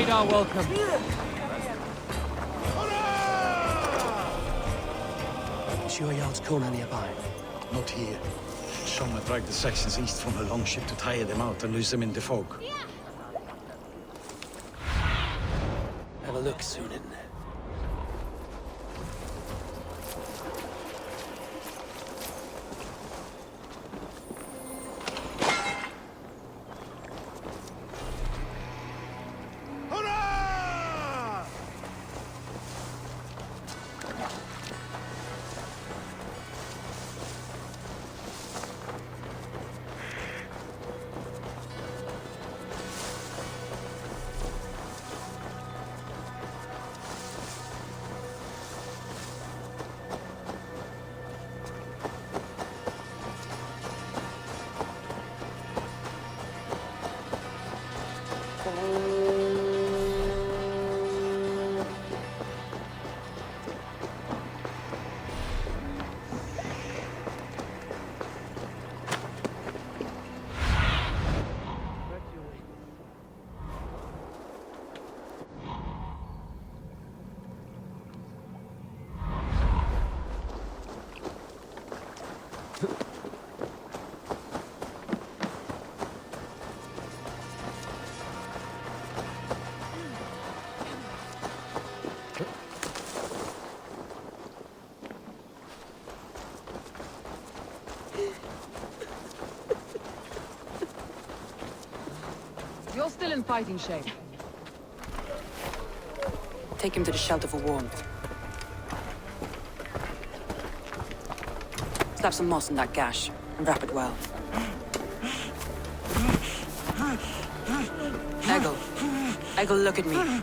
made our welcome. Is your yard's corner nearby? Not here. Someone dragged the Saxons east from a longship to tire them out and lose them in the fog. Have a look, Sunan. You're still in fighting shape. Take him to the shelter for warmth. Slap some moss in that gash, and wrap it well. Eggle, look at me.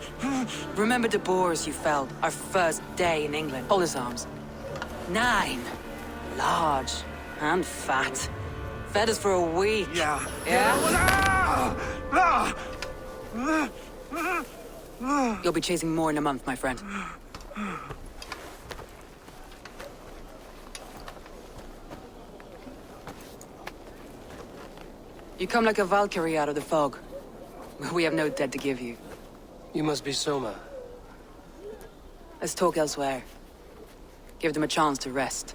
Remember the boars you felled, our first day in England? Hold his arms. 9. Large and fat. Fed us for a week. Yeah. Yeah? You'll be chasing more in a month, my friend. You come like a Valkyrie out of the fog. We have no debt to give you. You must be Soma. Let's talk elsewhere. Give them a chance to rest.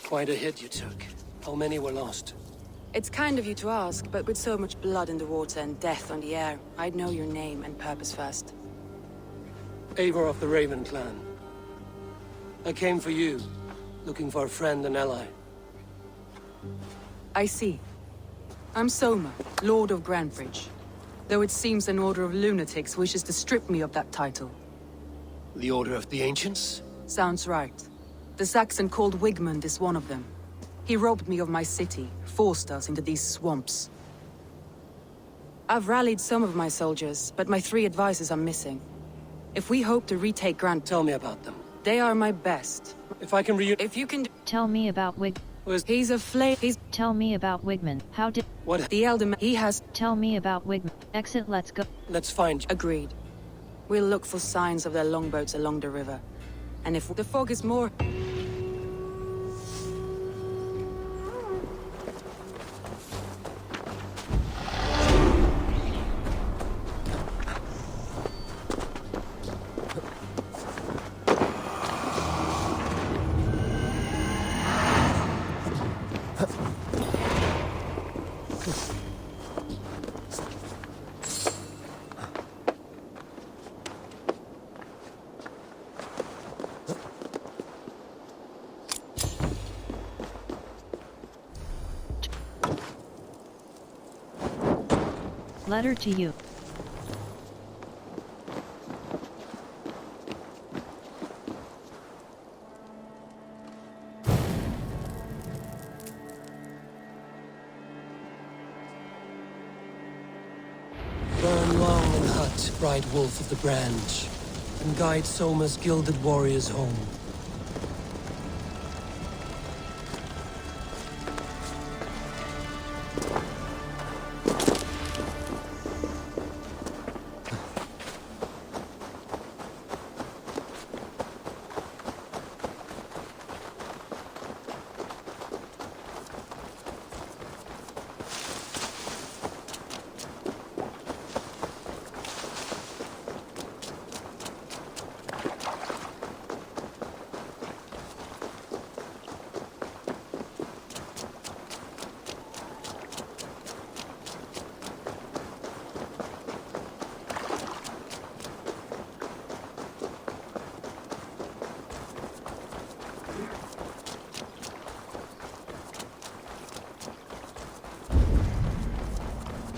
Quite a hit you took. How many were lost? It's kind of you to ask, but with so much blood in the water and death on the air, I'd know your name and purpose first. Eivor of the Raven clan. I came for you, looking for a friend and ally. I see. I'm Soma, Lord of Grandbridge. Though it seems an order of lunatics wishes to strip me of that title. The Order of the Ancients? Sounds right. The Saxon called Wigmund is one of them. He robbed me of my city, forced us into these swamps. I've rallied some of my soldiers, but my 3 advisors are missing. If we hope to retake Grand... Tell me about them. They are my best. If I can If you can... Tell me about He's a He's... Tell me about Wigman. How did... What? The Elder... He has... Tell me about Wigman. Exit, let's go. Let's find you. Agreed. We'll look for signs of their longboats along the river. And if the fog is more... Letter to you. Burn long and hut, bright wolf of the branch, and guide Soma's gilded warriors home.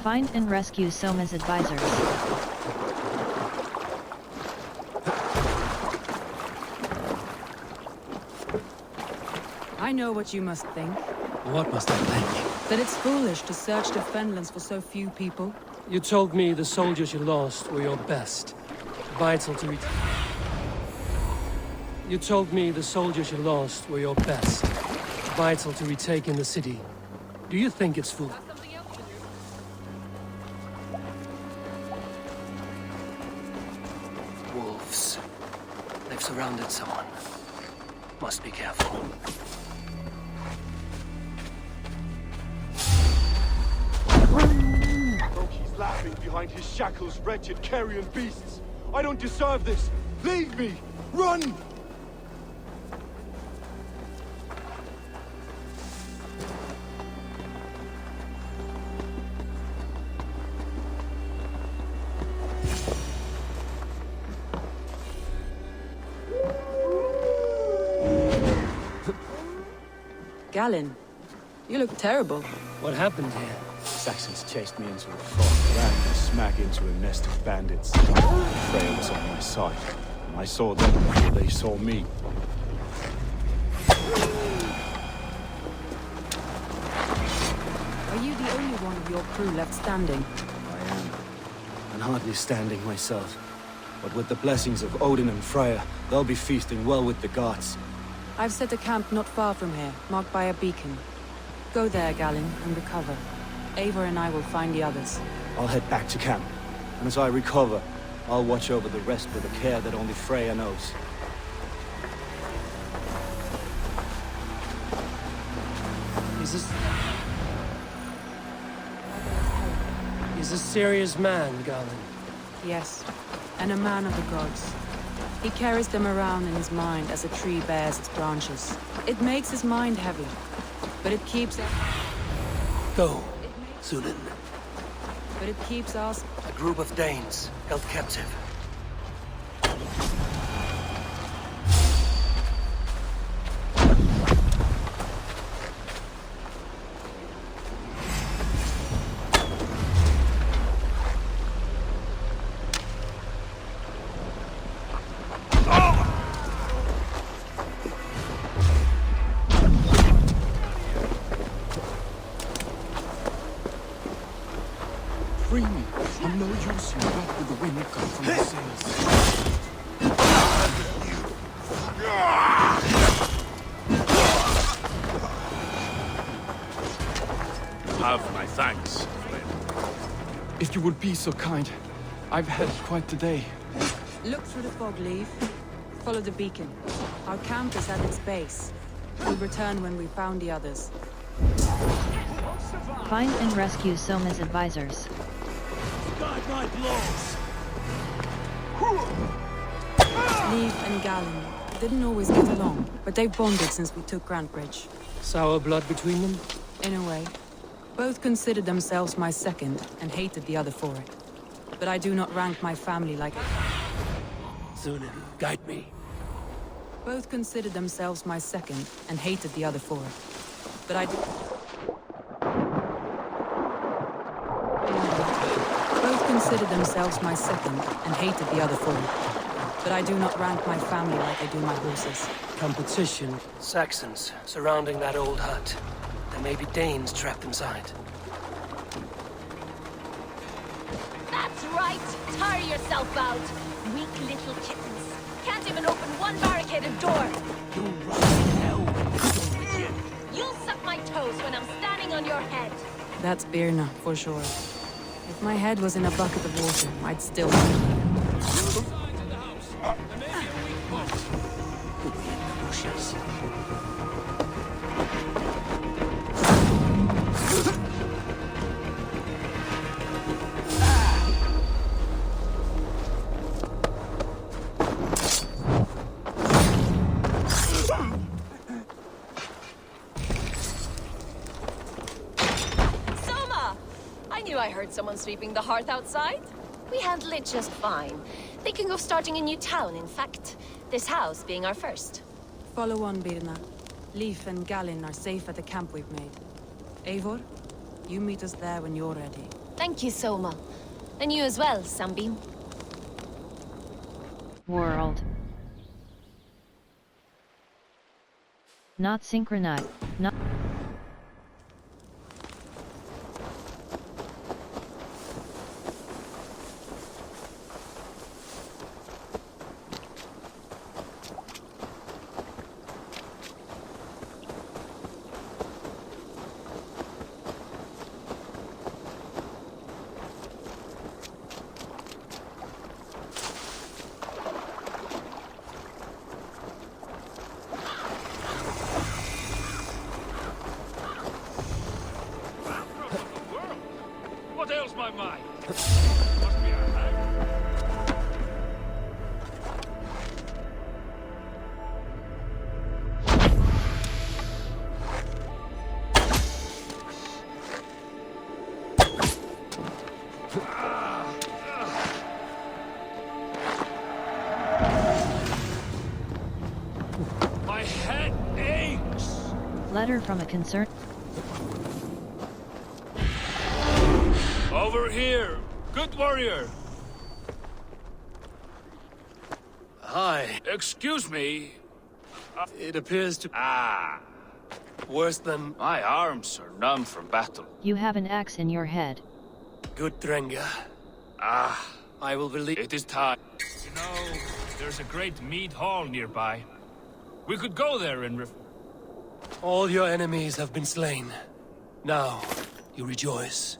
Find and rescue Soma's advisors. I know what you must think. What must I think? That it's foolish to search the Fenlands for so few people. You told me the soldiers you lost were your best. Vital to You told me the soldiers you lost were your best. Vital to retaking the city. Do you think it's foolish? Wolves. They've surrounded someone. Must be careful. He's laughing behind his shackles, wretched carrion beasts. I don't deserve this. Leave me! Run! Galen, you look terrible. What happened here? Saxons chased me into a fog, ran me smack into a nest of bandits. Freya was on my side, and I saw them before they saw me. Are you the only one of your crew left standing? I am. And hardly standing myself. But with the blessings of Odin and Freya, they'll be feasting well with the gods. I've set a camp not far from here, marked by a beacon. Go there, Galen, and recover. Eivor and I will find the others. I'll head back to camp. And as I recover, I'll watch over the rest with a care that only Freya knows. He's a serious man, Galen. Yes, and a man of the gods. He carries them around in his mind as a tree bears its branches. It makes his mind heavy, but it keeps... Go, Sunan. But it keeps us... A group of Danes held captive. Free me. I'm no use in what with the wind come from the sails. Have my thanks, friend. If you would be so kind. I've had quite the day. Look through the fog, Leaf. Follow the beacon. Our camp is at its base. We'll return when we've found the others. Find and rescue Soma's advisors. Guide my blows! Leaf and Galen didn't always get along, but they've bonded since we took Grantbridge. Sour blood between them? In a way. Both considered themselves my second, and hated the other for it. But I do not rank my family like... Sunan, guide me. Both considered themselves my second, and hated the other for it. But I do... Both considered themselves my second, and hated the other for it. But I do not rank my family like I do my horses. Competition. Saxons surrounding that old hut. There may be Danes trapped inside. That's right! Tire yourself out! Weak little kittens. Can't even open one barricaded door! You rotten hell! With you. You'll suck my toes when I'm standing on your head! That's Birna, for sure. If my head was in a bucket of water, I'd still... Soma! I knew I heard someone sweeping the hearth outside. We handle it just fine. Thinking of starting a new town, in fact. This house being our first. Follow on, Birna. Leif and Galen are safe at the camp we've made. Eivor, you meet us there when you're ready. Thank you, Soma. And you as well, Sunbeam. World. Not synchronized. Not. What ails my mind? Must be a hag. My head aches. Letter from a concerned. Over here, good warrior. Hi. Excuse me. It appears to... Ah, worse than my arms are numb from battle. You have an axe in your head. good, Drenga. Ah, I will believe... it is time. You know, there's a great mead hall nearby. We could go there and All your enemies have been slain. Now, you rejoice.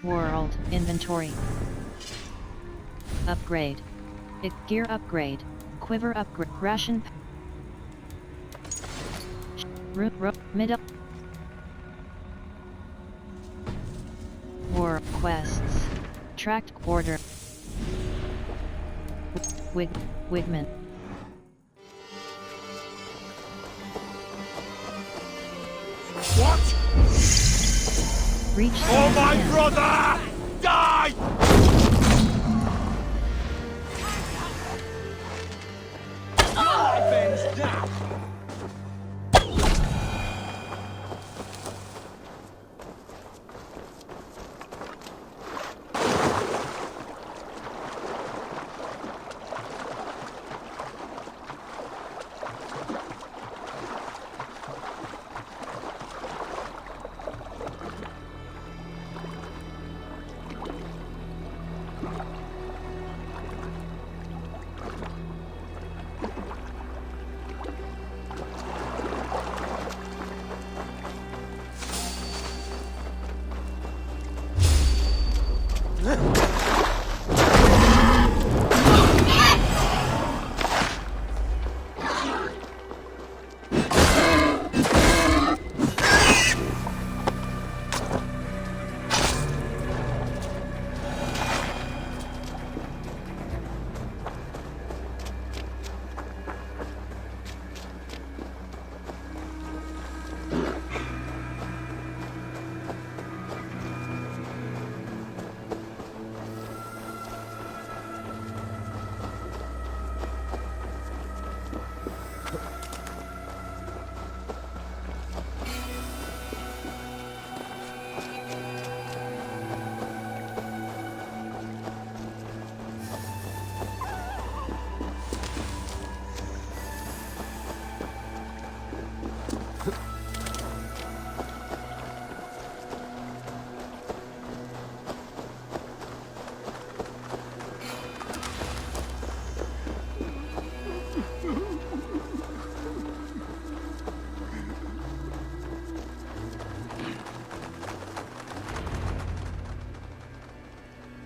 World. Inventory. Upgrade. Gear upgrade. Quiver upgrade. Ration. Mid up. War quests. Tracked order. Wigman. What? Reach. Oh, my brother! Die!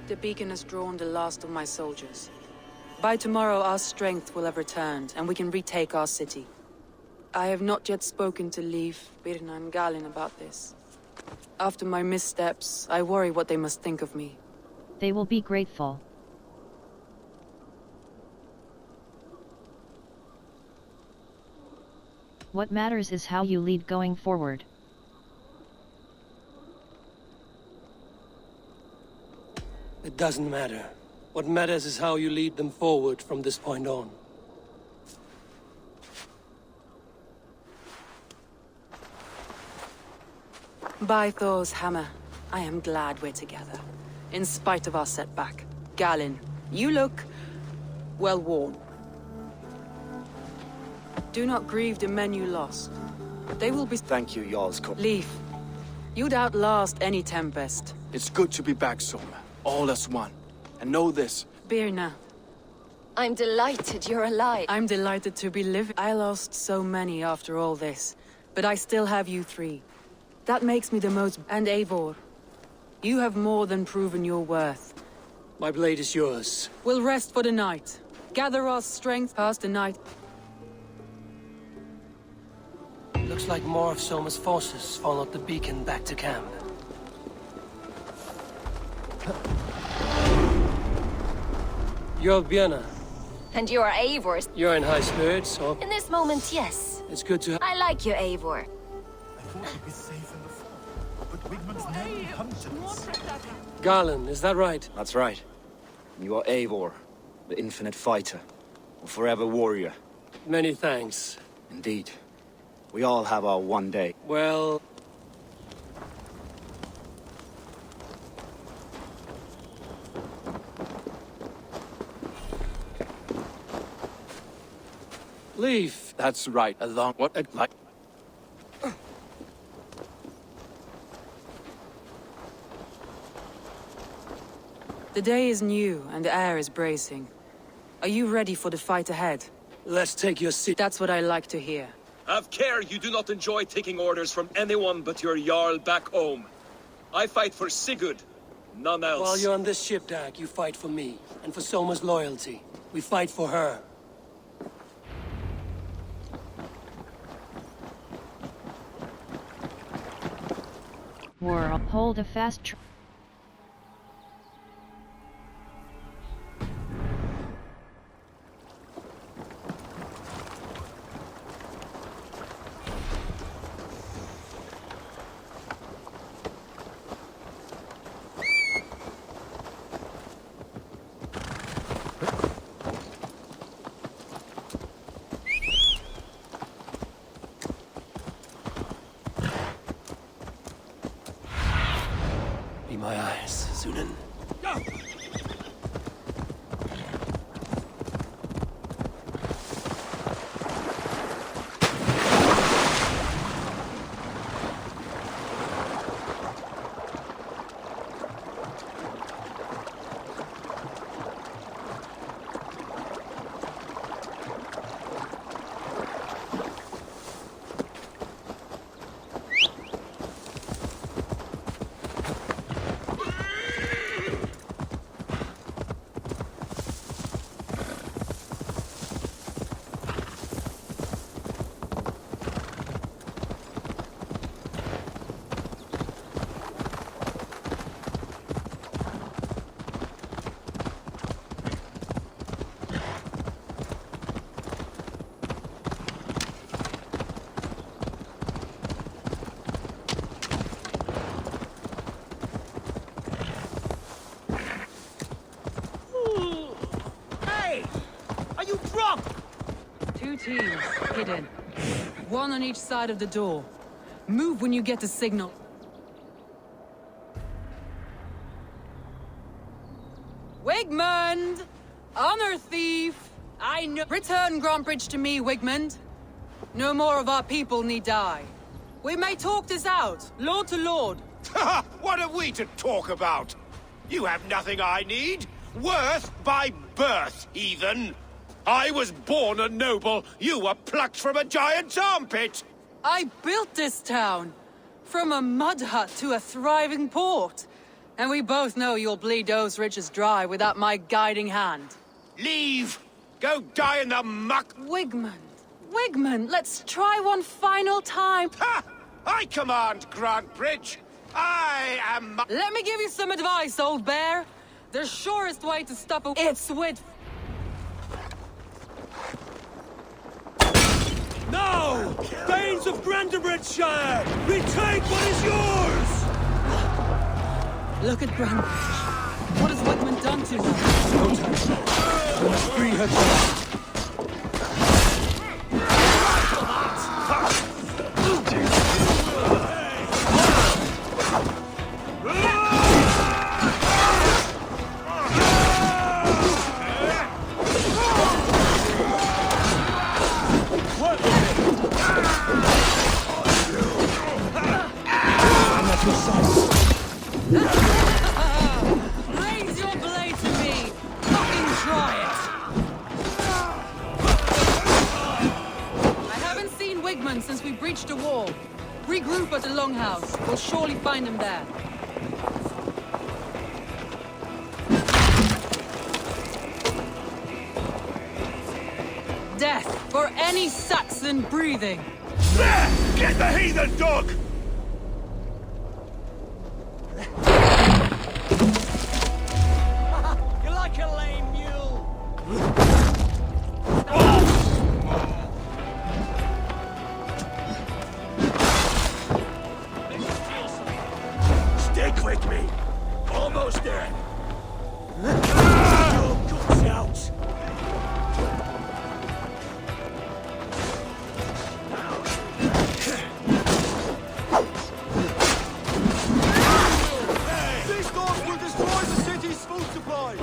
The beacon has drawn the last of my soldiers. By tomorrow, our strength will have returned, and we can retake our city. I have not yet spoken to Leif, Birna, and Galin about this. After my missteps, I worry what they must think of me. They will be grateful. What matters is how you lead going forward. It doesn't matter. What matters is how you lead them forward from this point on. By Thor's hammer, I am glad we're together. In spite of our setback. Galin, you look well worn. Do not grieve the men you lost. They will be— Thank you, Jarl's co— Leif, you'd outlast any tempest. It's good to be back, Soma. All as one. And know this. Birna, I'm delighted you're alive. I'm delighted to be living. I lost so many after all this, but I still have you three. That makes me the most— And Eivor, you have more than proven your worth. My blade is yours. We'll rest for the night. Gather our strength past the night. Looks like more of Soma's forces followed the beacon back to camp. You're Björna. And you are Eivor. You're in high spirits, so In this moment, yes. it's good to— I like you, Eivor. I thought we'd be safe in the fort, but Wigmund's men hunted us. Garland, is that right? That's right. You are Eivor, the infinite fighter, a forever warrior. Many thanks. Indeed. We all have our one day. Well... Leif. That's right. Along what a— like— The day is new, and the air is bracing. Are you ready for the fight ahead? Let's take your seat. That's what I like to hear. Have care you do not enjoy taking orders from anyone but your Jarl back home. I fight for Sigurd, none else. While you're on this ship, Dag, you fight for me, and for Soma's loyalty. We fight for her. War, hold a fast tr— Be my eyes, Sunan. Two teams, hidden. One on each side of the door. Move when you get the signal. Wigmund! Honor thief! I know— Return Grantbridge to me, Wigmund. No more of our people need die. We may talk this out, lord to lord. What are we to talk about? You have nothing I need. Worth by birth, heathen. I was born a noble. You were plucked from a giant's armpit. I built this town. From a mud hut to a thriving port. And we both know you'll bleed those riches dry without my guiding hand. Leave! Go die in the muck! Wigmund! Wigmund, let's try one final time. Ha! I command Grantbridge! I am... Let me give you some advice, old bear. The surest way to stop it's with... No! Thanes of Grantebridgeshire! Retake what is yours! Look at Grantebridge. What has Wigmund done to her? No time. We must free her child. Raise your blade to me! Fucking try it! I haven't seen Wigmund since we breached the wall. Regroup at the Longhouse. We'll surely find him there. Death for any Saxon breathing! There! Get the heathen dog! You're like a lame mule. Stick with me! Almost there! Your guts out! These dogs will destroy the city's food supply.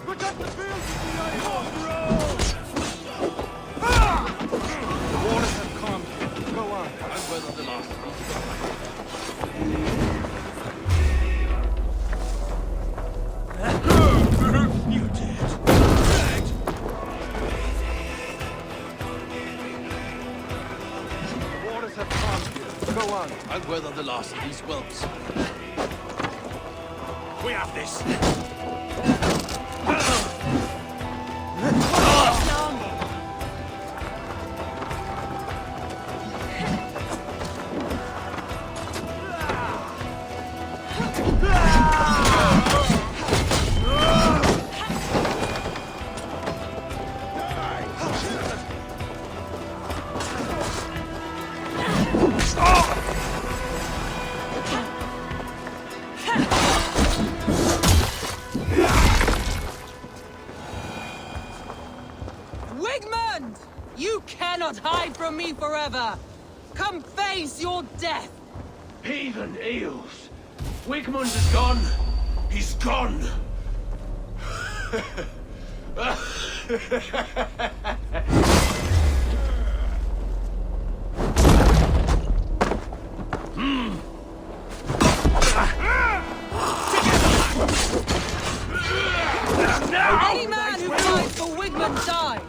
Protect the fields of the The waters have calmed. Go on. I've weathered the last of these. You did! The waters have calmed here. Go on. I've weathered the last of these whelps. We have this! Wigmund! You cannot hide from me forever! Come face your death! Heathen eels! Wigmund is gone! He's gone! Any man who fights for Wigmund dies!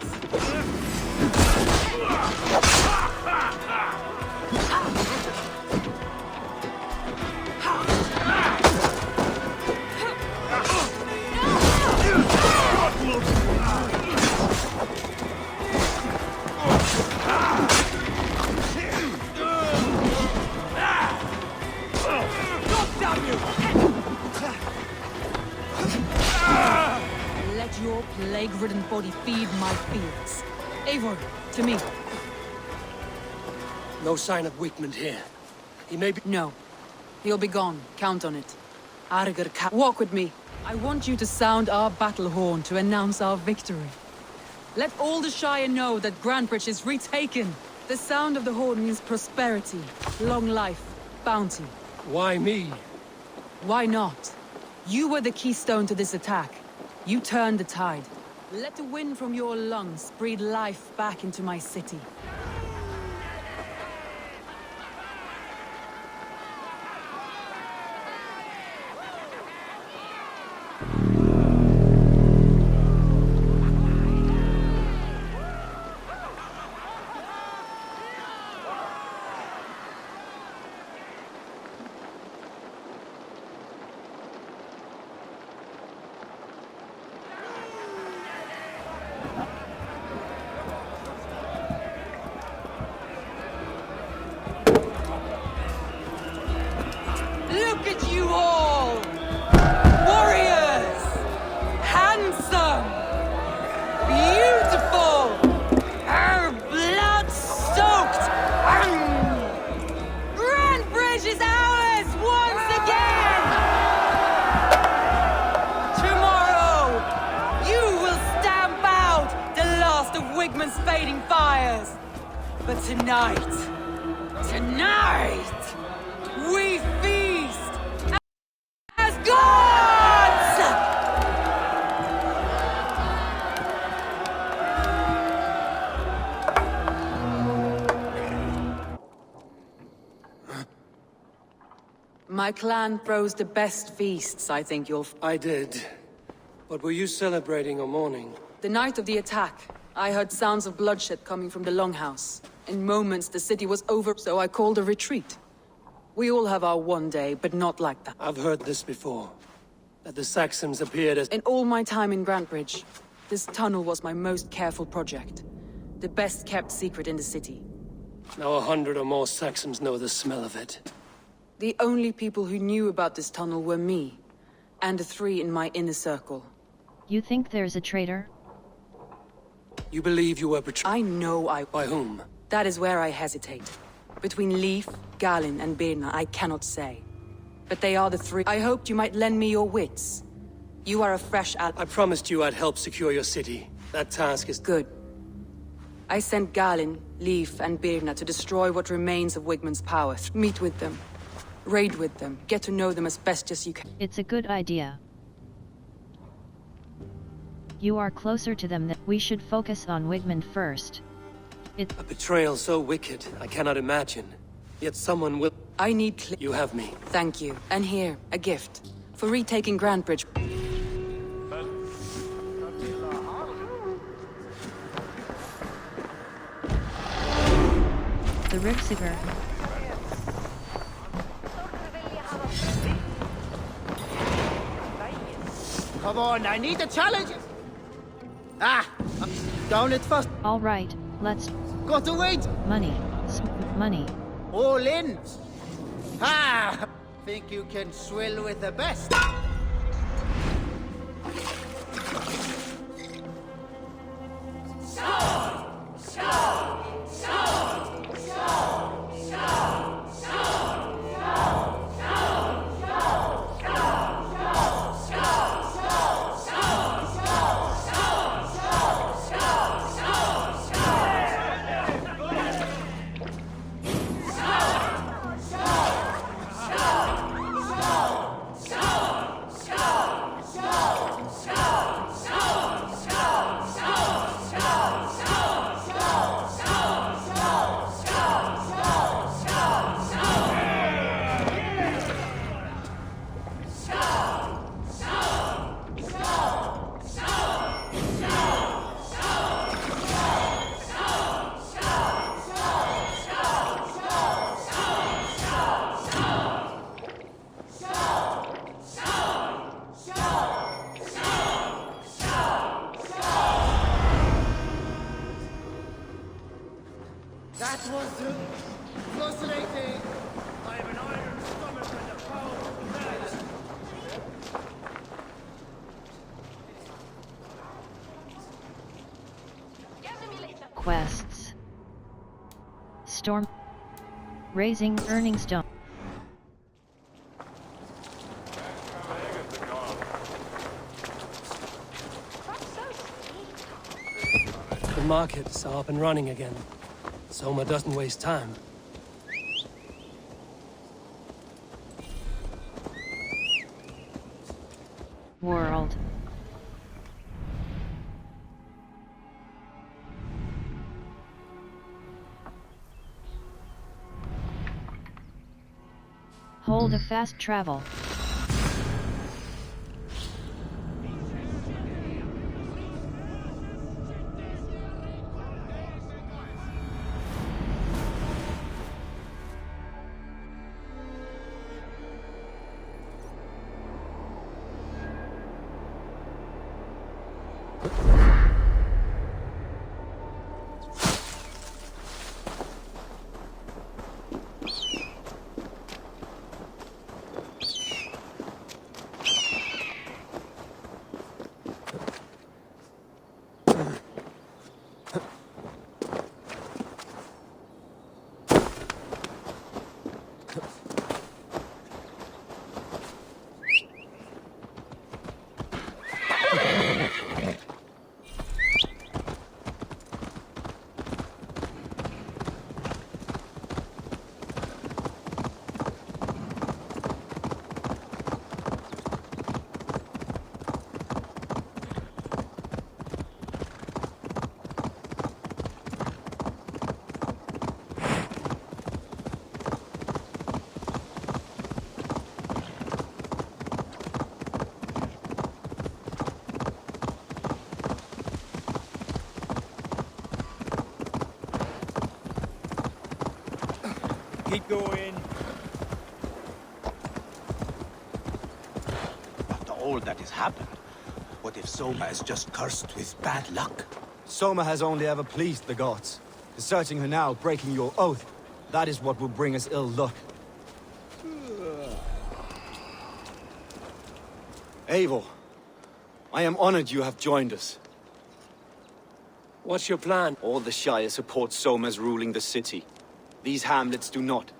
Let your plague-ridden body feed my fields. Eivor, to me. No sign of Wigmund here. He may be... No. He'll be gone. Count on it. Arger, walk with me. I want you to sound our battle horn to announce our victory. Let all the Shire know that Grantebridge is retaken. The sound of the horn means prosperity, long life, bounty. Why me? Why not? You were the keystone to this attack. You turned the tide. Let the wind from your lungs breathe life back into my city. Look at you all! Warriors! Handsome! Beautiful! Blood-soaked! Grand Bridge is ours once again! Tomorrow, you will stamp out the last of Wigmund's fading fires. But tonight, we feast as gods! My clan throws the best feasts, I think you'll... I did. But were you celebrating or mourning? The night of the attack, I heard sounds of bloodshed coming from the Longhouse. In moments, the city was over, so I called a retreat. We all have our one day, but not like that. I've heard this before. That the Saxons appeared as... In all my time in Grantbridge, this tunnel was my most careful project. The best kept secret in the city. Now 100 or more Saxons know the smell of it. The only people who knew about this tunnel were me, and the 3 in my inner circle. You think there's a traitor? You believe you were betrayed? I know I... By whom? That is where I hesitate. Between Leif, Galin, and Birna, I cannot say. But they are the 3. I hoped you might lend me your wits. You are a fresh I promised you I'd help secure your city. That task is... Good. I sent Galin, Leif, and Birna to destroy what remains of Wigmund's power. Meet with them. Raid with them. Get to know them as best as you can. It's a good idea. You are closer to them than... We should focus on Wigmund first. A betrayal so wicked, I cannot imagine. Yet someone will... I need... You have me. Thank you. And here, a gift. For retaking Grantbridge. The Ripsiger. Come on, I need a challenge! Down it first. All right, let's... Got to wait! Money. Money. All in! Think you can swill with the best? That was fascinating. I have an iron stomach and a powerful medicine. Quests. Storm. Raising Earning Stone. The markets are up and running again. Soma doesn't waste time. World. Hold a fast travel. Keep going. After all that has happened, what if Soma is just cursed with bad luck? Soma has only ever pleased the gods. Deserting her now, breaking your oath, that is what will bring us ill luck. Eivor, I am honored you have joined us. What's your plan? All the Shire support Soma's ruling the city. These hamlets do not.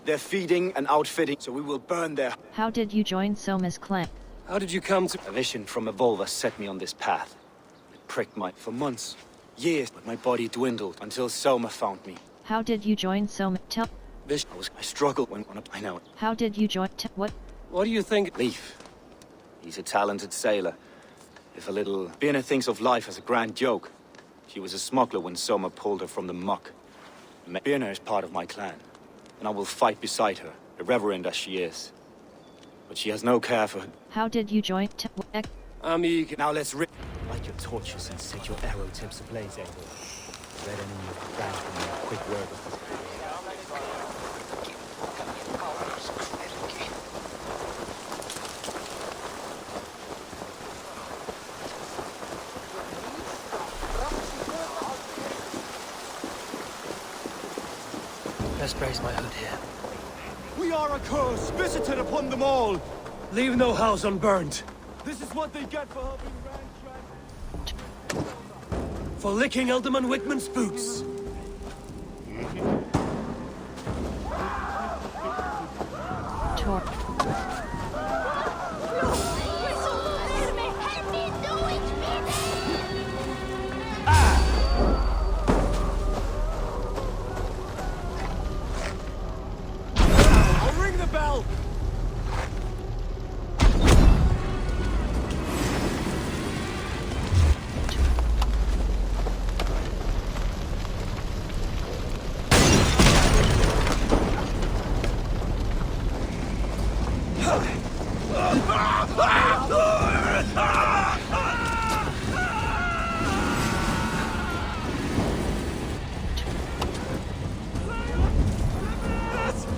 They're feeding and outfitting, so we will burn their... How did you join Soma's clan? How did you come to... A vision from Evolva set me on this path. It pricked my... For months, years, but my body dwindled until Soma found me. How did you join Soma? Tell... I struggled when on a... I know. How did you join... What? What do you think? Leaf. He's a talented sailor. If a little... Birna thinks of life as a grand joke. She was a smuggler when Soma pulled her from the muck. Birna is part of my clan, and I will fight beside her, irreverent as she is. But she has no care for... How did you join... I'm eager. Now let's rip... Light your torches and set your arrow tips ablaze, Eivor. Red enemy of the branch from a quick word of this. Best brace my hood here. We are a curse visited upon them all! Leave no house unburned. This is what they get for helping Rand For licking Alderman Wigman's boots. Tor... I'll ring the bell!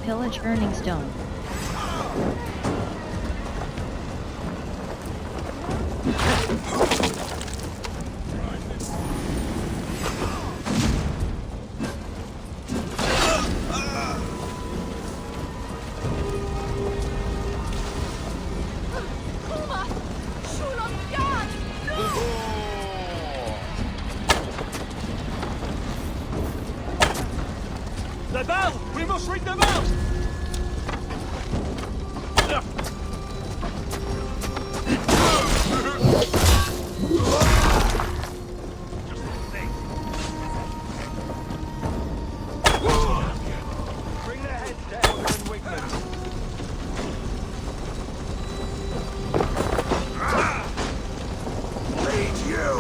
Pillage Earning Stone. The bell! We must ring the bell! Bring their heads down and Wigman. Lead you!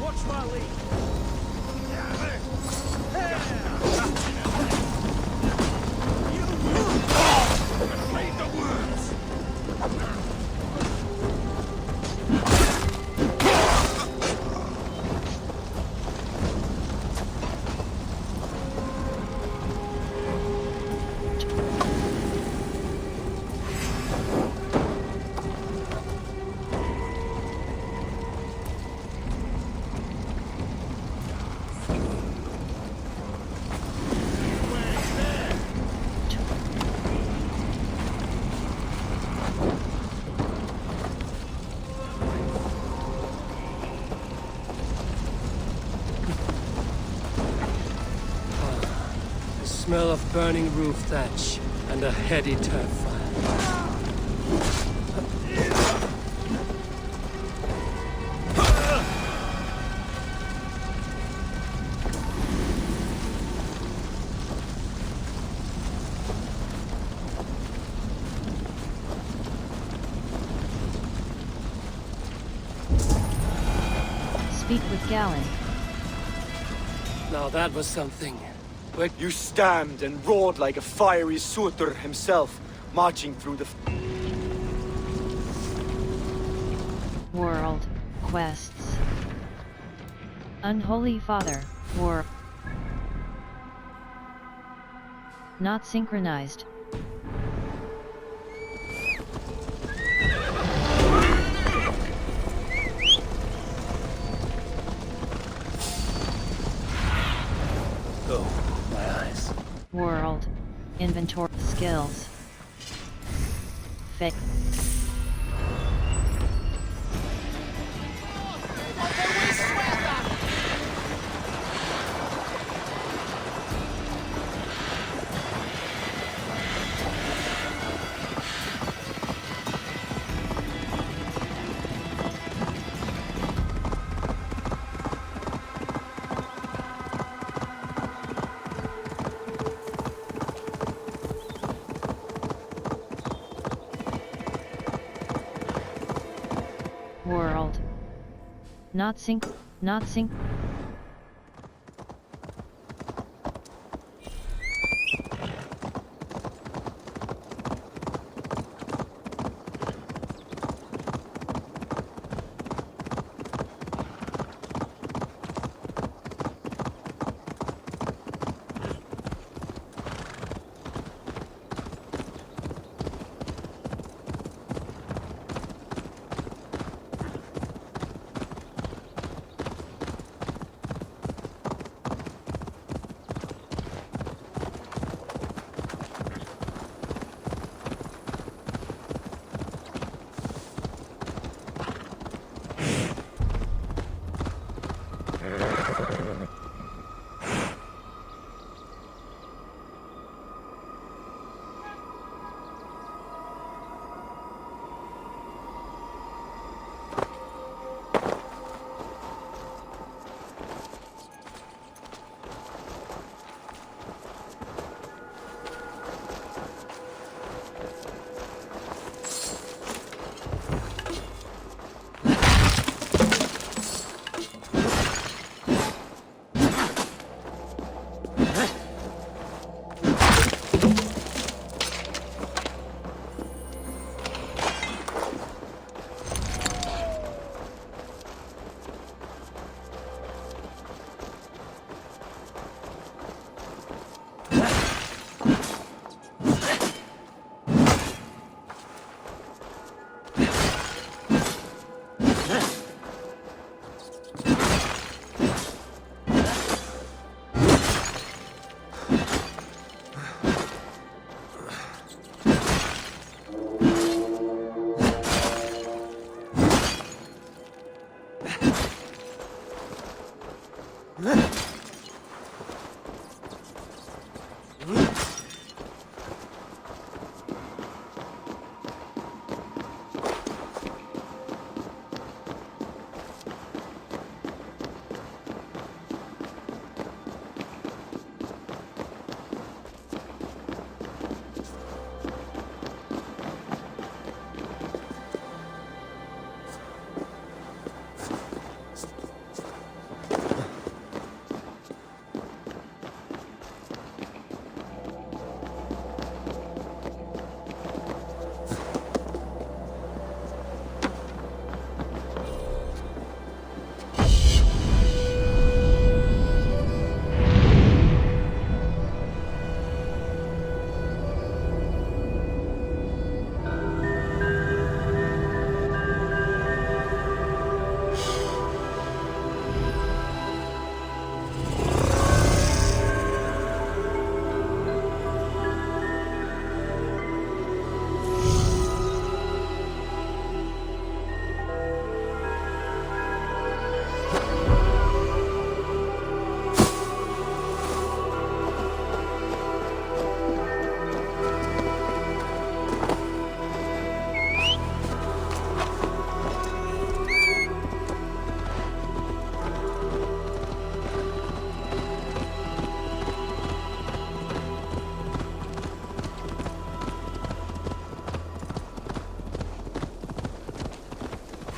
Watch my lead! Read the words! The smell of burning roof thatch and a heady turf fire. Speak with Galen. Now that was something. You stamped and roared like a fiery Surtur himself. marching through the... World quests. Unholy Father, war. Not synchronized. Oh, my eyes. World. Inventory. Skills. Fit. World. Not sync. Not sync.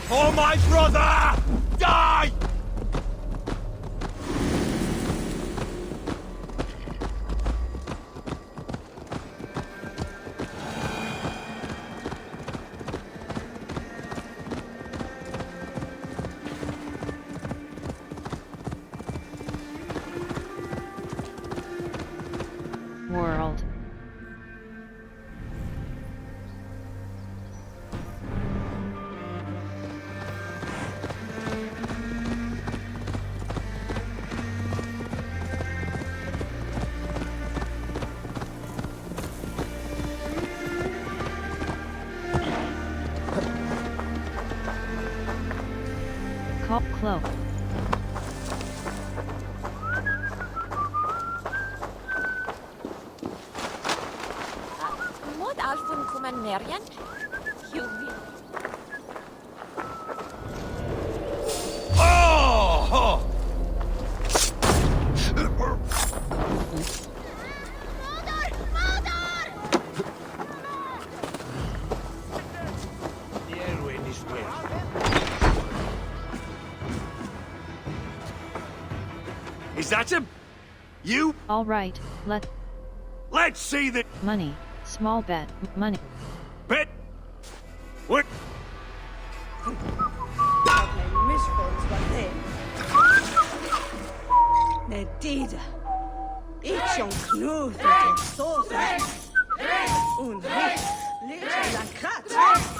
For my brother! Die! Call Clo. Mod alfun kuman Marian? Huvi. Oh! Is that him? You? All right, Let's see the money. Small bet. Money. bet. What? Nedida. Ich und Knut mit den Soßen. Und Licht la Katze.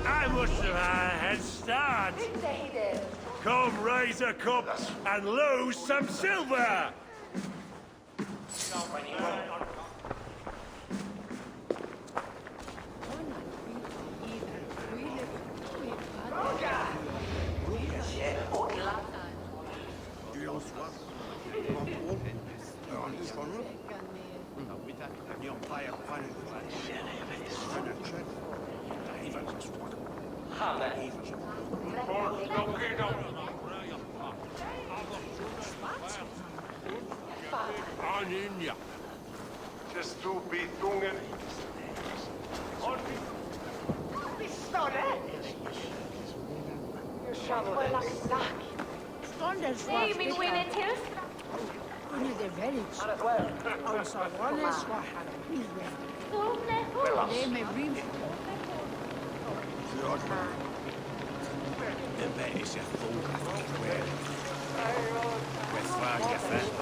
I must have had a head start. Come raise a cup and lose some silver. Aninja. Just to be tungen. Nej, min winner till. Kunde det väldigt. Alltså, vad är svaret? Det är med rim. Det är så fåglar. Westfalia fest.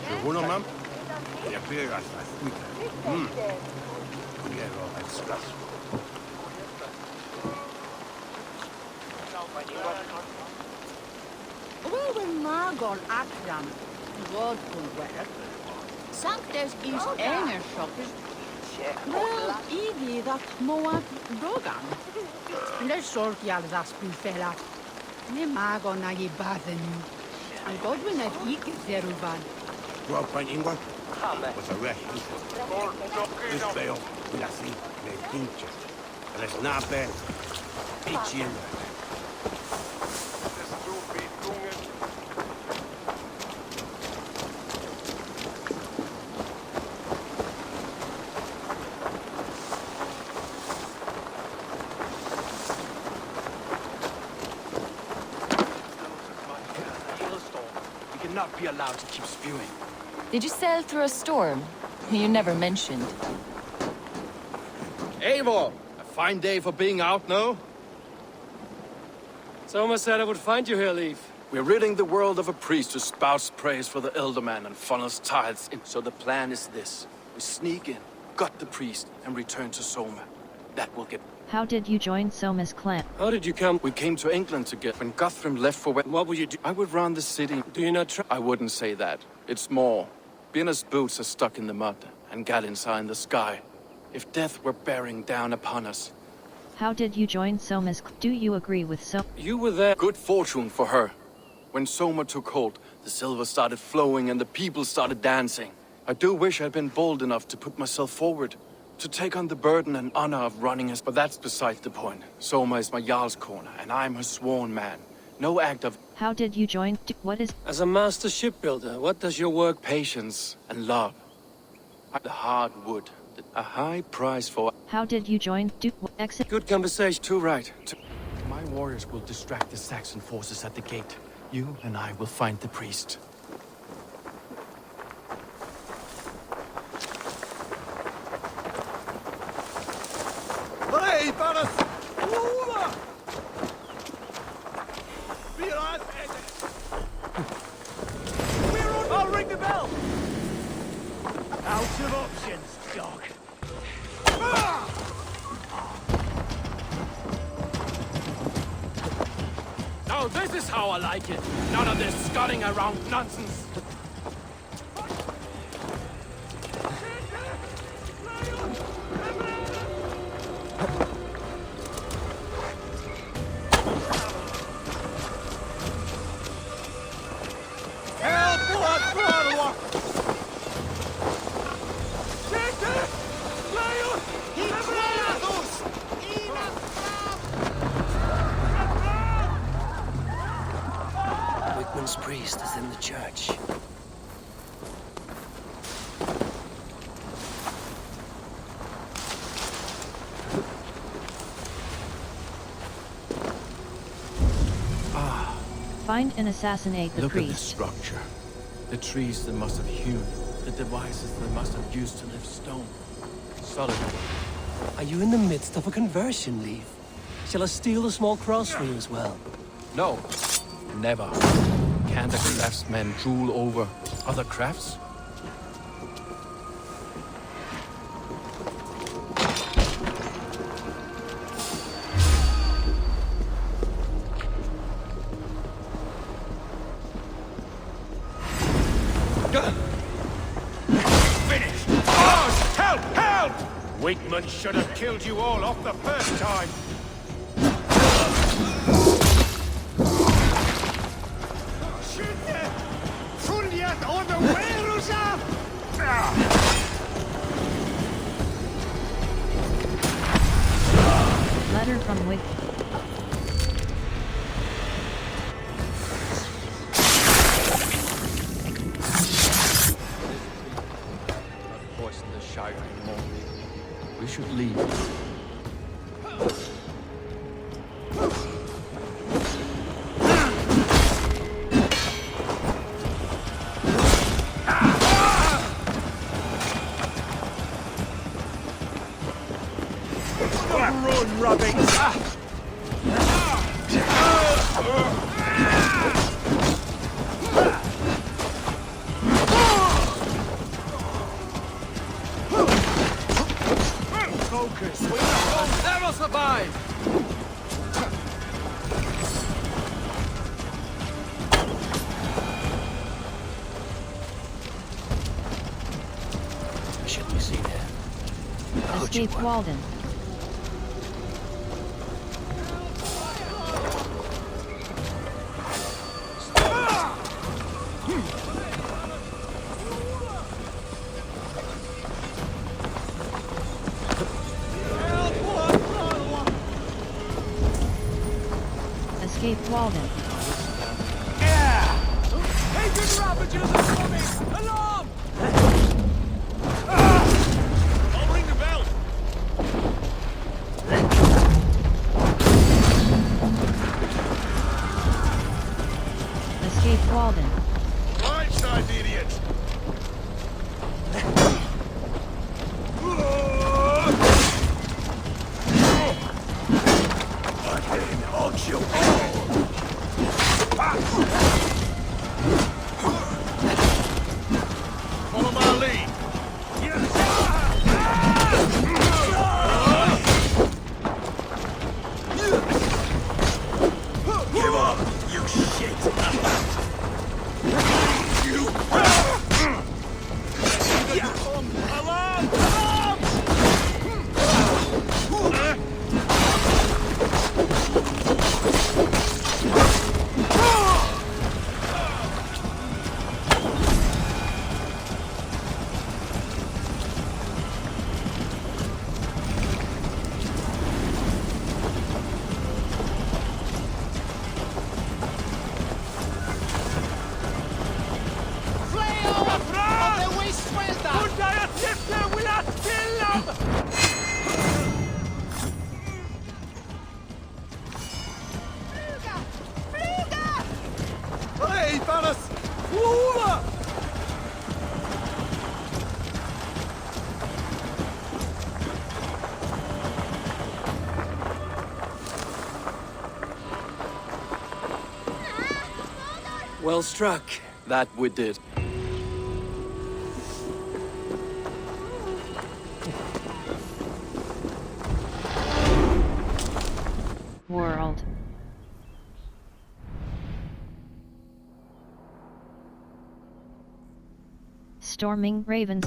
Seguro, mam? Ya pegas la fruta. Quiero escaso. Wel, when Margon Akram, God kunwer, Sanctes is enger shoppers. Wel, igi dat moat dogan. Le sort jal das bufela. Ne Margon na je baden. En Godwin het ikke zeruvan. Well, Pine England was a wreck. This bail, nothing, they pinches. And it's not bad. It's in Not be allowed to keep spewing. Did you sail through a storm? You never mentioned. Eivor, a fine day for being out, no? Soma said I would find you here, Leaf. We're ridding the world of a priest who spouts praise for the elder man and funnels tithes in. So the plan is this. We sneak in, gut the priest, and return to Soma. That will get... How did you join Soma's clan? How did you come? We came to England together. When Guthrum left for... What would you do? I would run the city. Do you not try? I wouldn't say that. It's more. Birna's boots are stuck in the mud, and Galen's are in the sky. if death were bearing down upon us. How did you join Soma's do you agree with You were there. Good fortune for her. When Soma took hold, the silver started flowing and the people started dancing. I do wish I'd been bold enough to put myself forward, to take on the burden and honor of running us, but that's beside the point. Soma is my Jarl's corner, and I'm her sworn man. No act of... How did you join? What is... As a master shipbuilder, what does your work... Patience and love. The hard wood. A high price for... How did you join? Exit... Good conversation. Too right. My warriors will distract the Saxon forces at the gate. You and I will find the priest. Hey, Baras! I'll ring the bell! Out of options, dog. Now this is how I like it. None of this scudding around nonsense. Wigman's priest is in the church. Find and assassinate the Look priest. at the structure. The trees they must have hewn. The devices they must have used to lift stone. Solid. Are you in the midst of a conversion, Leaf? Shall I steal the small cross for you as well? No. Never. Can the craftsmen drool over other crafts? Finished! Oh, help! Help! Wigman should have killed you all off the first time. Letter from Wig. Voice in the Shire anymore. We should leave. Run, rubbing! Focus! We will never survive! Should we see there? Escape Walden. Escape Walden. Hated Ravagers are coming! Alarm! I'll ring the bell! Escape Walden. Right side, idiot! Again, I'll kill Follow my lead! Give up, you shit! You... Alarm! Alarm! Well struck. That we did. World. Storming ravens.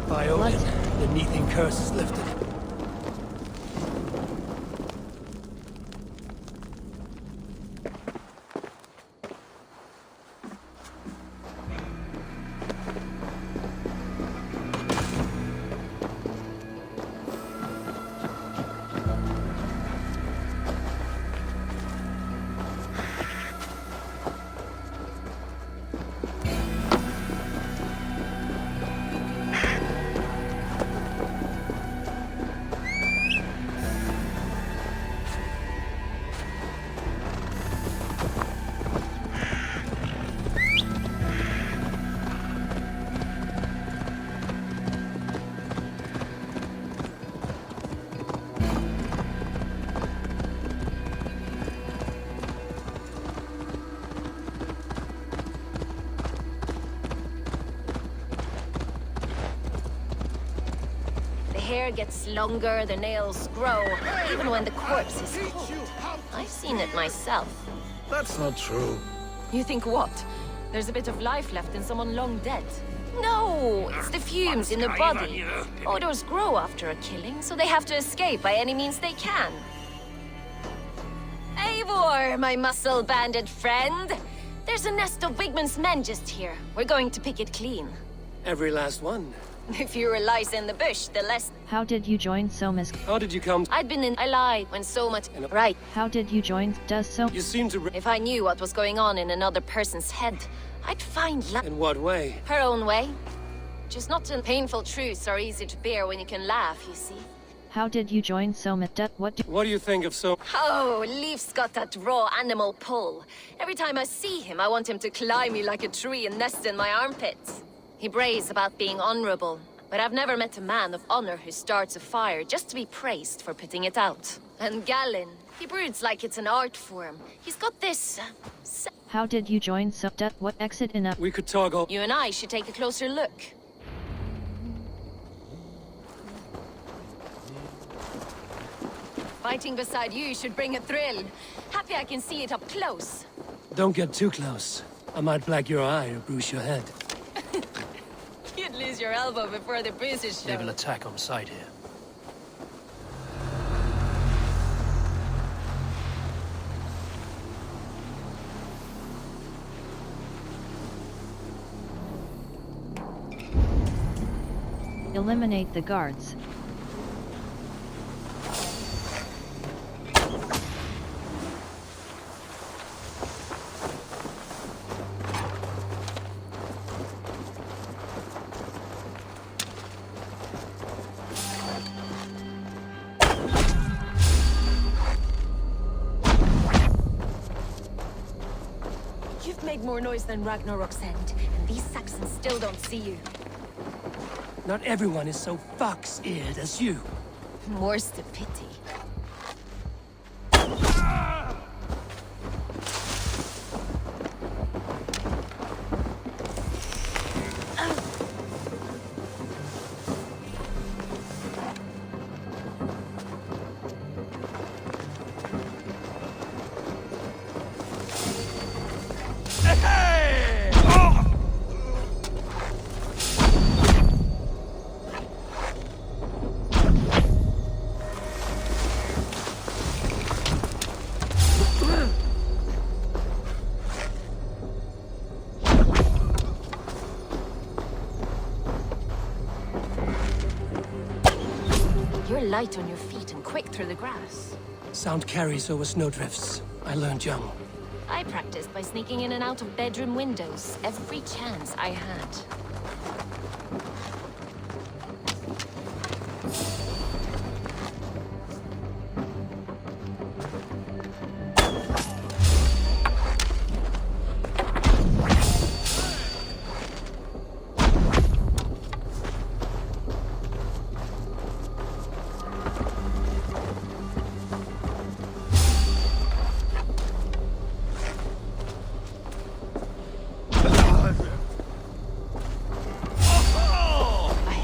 By Odin, the Neething curse is lifted. Hair gets longer, the nails grow, even when the corpse is cold. I've seen it myself. That's not true. You think what? There's a bit of life left in someone long dead? No, it's the fumes in the body. Odors grow after a killing, so they have to escape by any means they can. Eivor, my muscle-banded friend! There's a nest of Wigmund's men just here. We're going to pick it clean. Every last one. The fewer lies in the bush, the less... How did you join Soma's? How did you come? I'd been in... I lied when so much... Right. How did you join? Does so... You seem to... If I knew what was going on in another person's head, I'd find... In what way? Her own way. Just not in painful truths are easy to bear when you can laugh, you see. How did you join Soma? What do you think of so... Oh, Leaf's got that raw animal pull. Every time I see him, I want him to climb me like a tree and nest in my armpits. He brays about being honorable, but I've never met a man of honor who starts a fire just to be praised for putting it out. And Gallin, he broods like it's an art form. He's got this... How did you join What exit in a... We could toggle... You and I should take a closer look. Fighting beside you should bring a thrill. Happy I can see it up close. Don't get too close. I might black your eye or bruise your head. You'd lose your elbow before the bruises show. They will attack on sight here. Eliminate the guards. You've made more noise than Ragnarok's end, and these Saxons still don't see you. Not everyone is so fox-eared as you. More's the pity. You're light on your feet and quick through the grass. Sound carries over snowdrifts. I learned young. I practiced by sneaking in and out of bedroom windows every chance I had.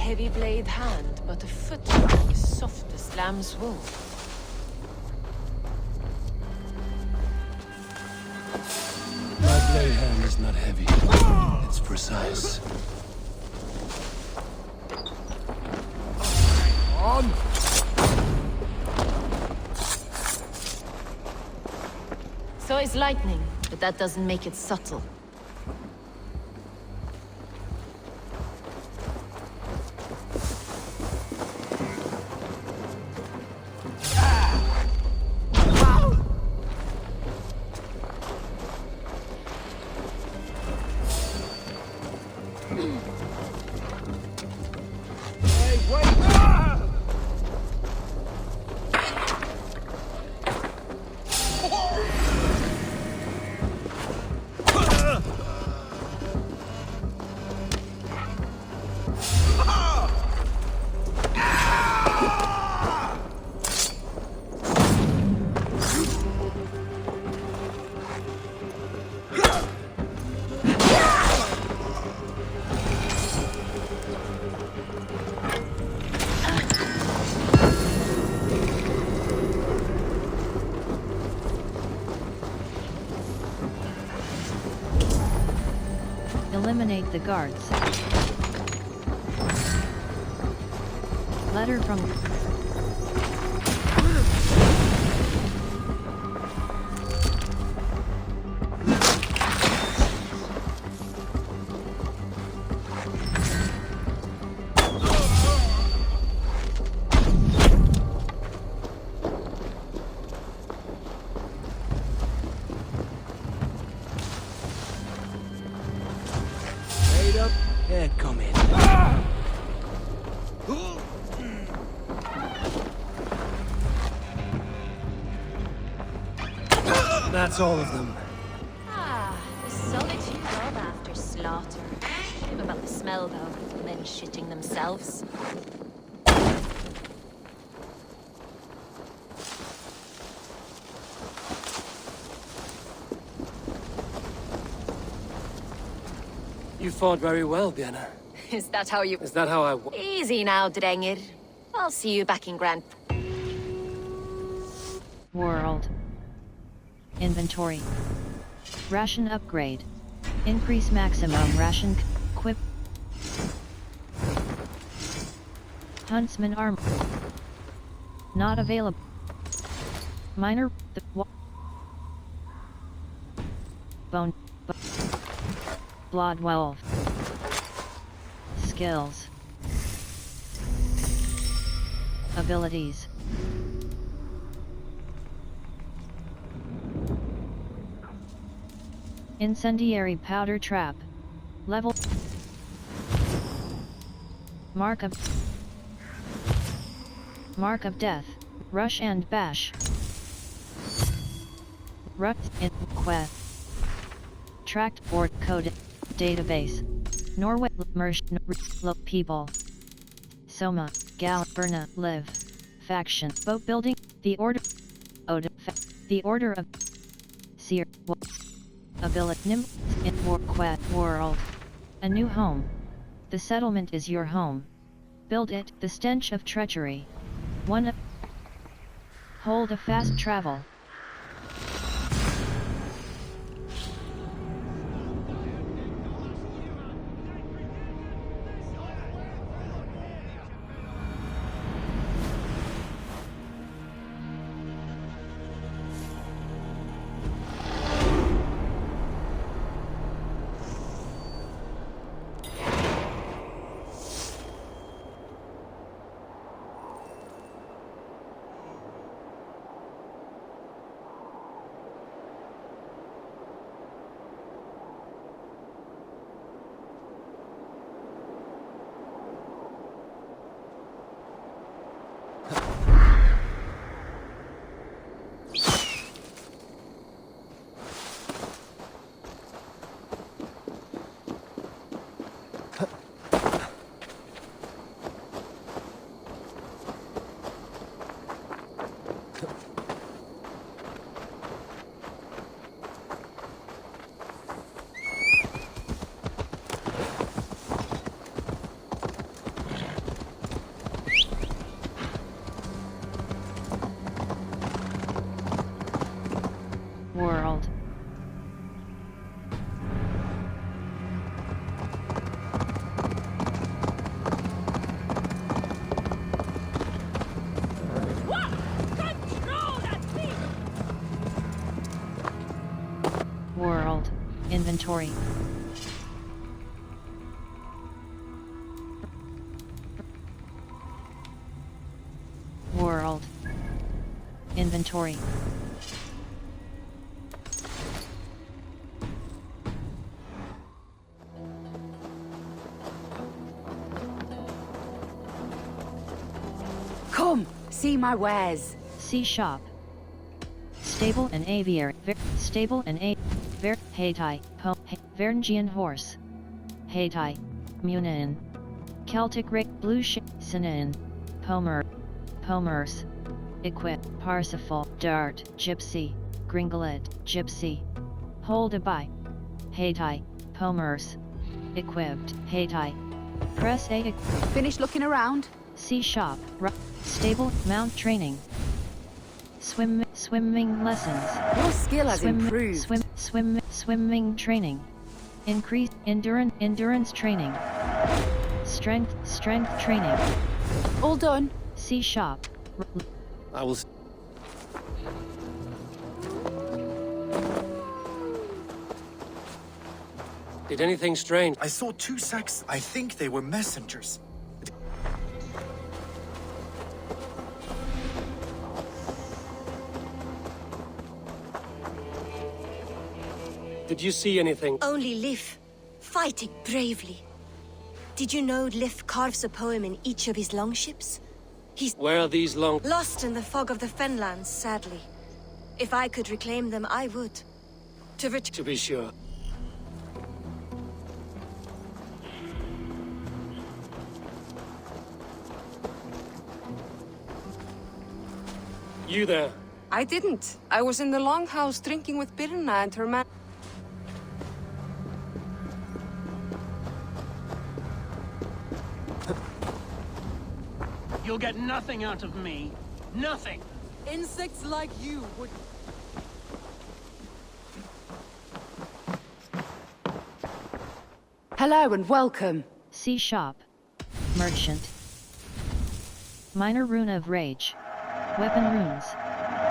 Heavy blade hand, but a footfall is soft as lamb's wool. My blade hand is not heavy. It's precise. On! So is lightning, but that doesn't make it subtle. Eliminate the guards. Letter from... They're coming. That's all of them. Ah, the solitude of after slaughter. Shame about the smell, though. Men shitting themselves. You fought very well, Vienna. Is that how you... Is that how I... Easy now, Drengir. I'll see you back in Grand... World. Inventory. Ration upgrade. Increase maximum ration equip. Huntsman armor. Not available. Minor... Bone... Blood Wolf. Skills. Abilities. Incendiary powder trap. Level. Mark of death. Rush and bash. Rut in quest. Tracked board code database. Norway merge people. Soma, Gal, Berna, Liv. Faction, boat building, the order, the order of Seer, ability, Nim, in world. A new home. The settlement is your home. Build it, the stench of treachery. Hold a fast travel. World. World. Inventory. World. Inventory. Come, see my wares. See shop. Stable and aviary. Stable and Hatai. Varangian horse. Hatai. Munain. Celtic Rick Blue Sinain. Pomers. Equip. Parsifal. Dart. Gypsy. Gringolet. Gypsy. Hold a buy. Hatai. Pomers. Equipped. Hatai. Press A. Finish looking around. See shop. Stable. Mount training. Swimming lessons. Your skill has improved. Swimming training. Increase endurance training. Strength training. All done. See shop. I will. Did anything strange? I saw 2 sacks. I think they were messengers. Did you see anything? Only Lif, fighting bravely. Did you know Lif carves a poem in each of his longships? He's... Where are these long... Lost in the fog of the Fenlands, sadly. If I could reclaim them, I would. To be sure. You there? I didn't. I was in the longhouse drinking with Birna and her man. You'll get nothing out of me. Nothing! Insects like you would... Hello and welcome. See shop. Merchant. Minor rune of rage. Weapon runes.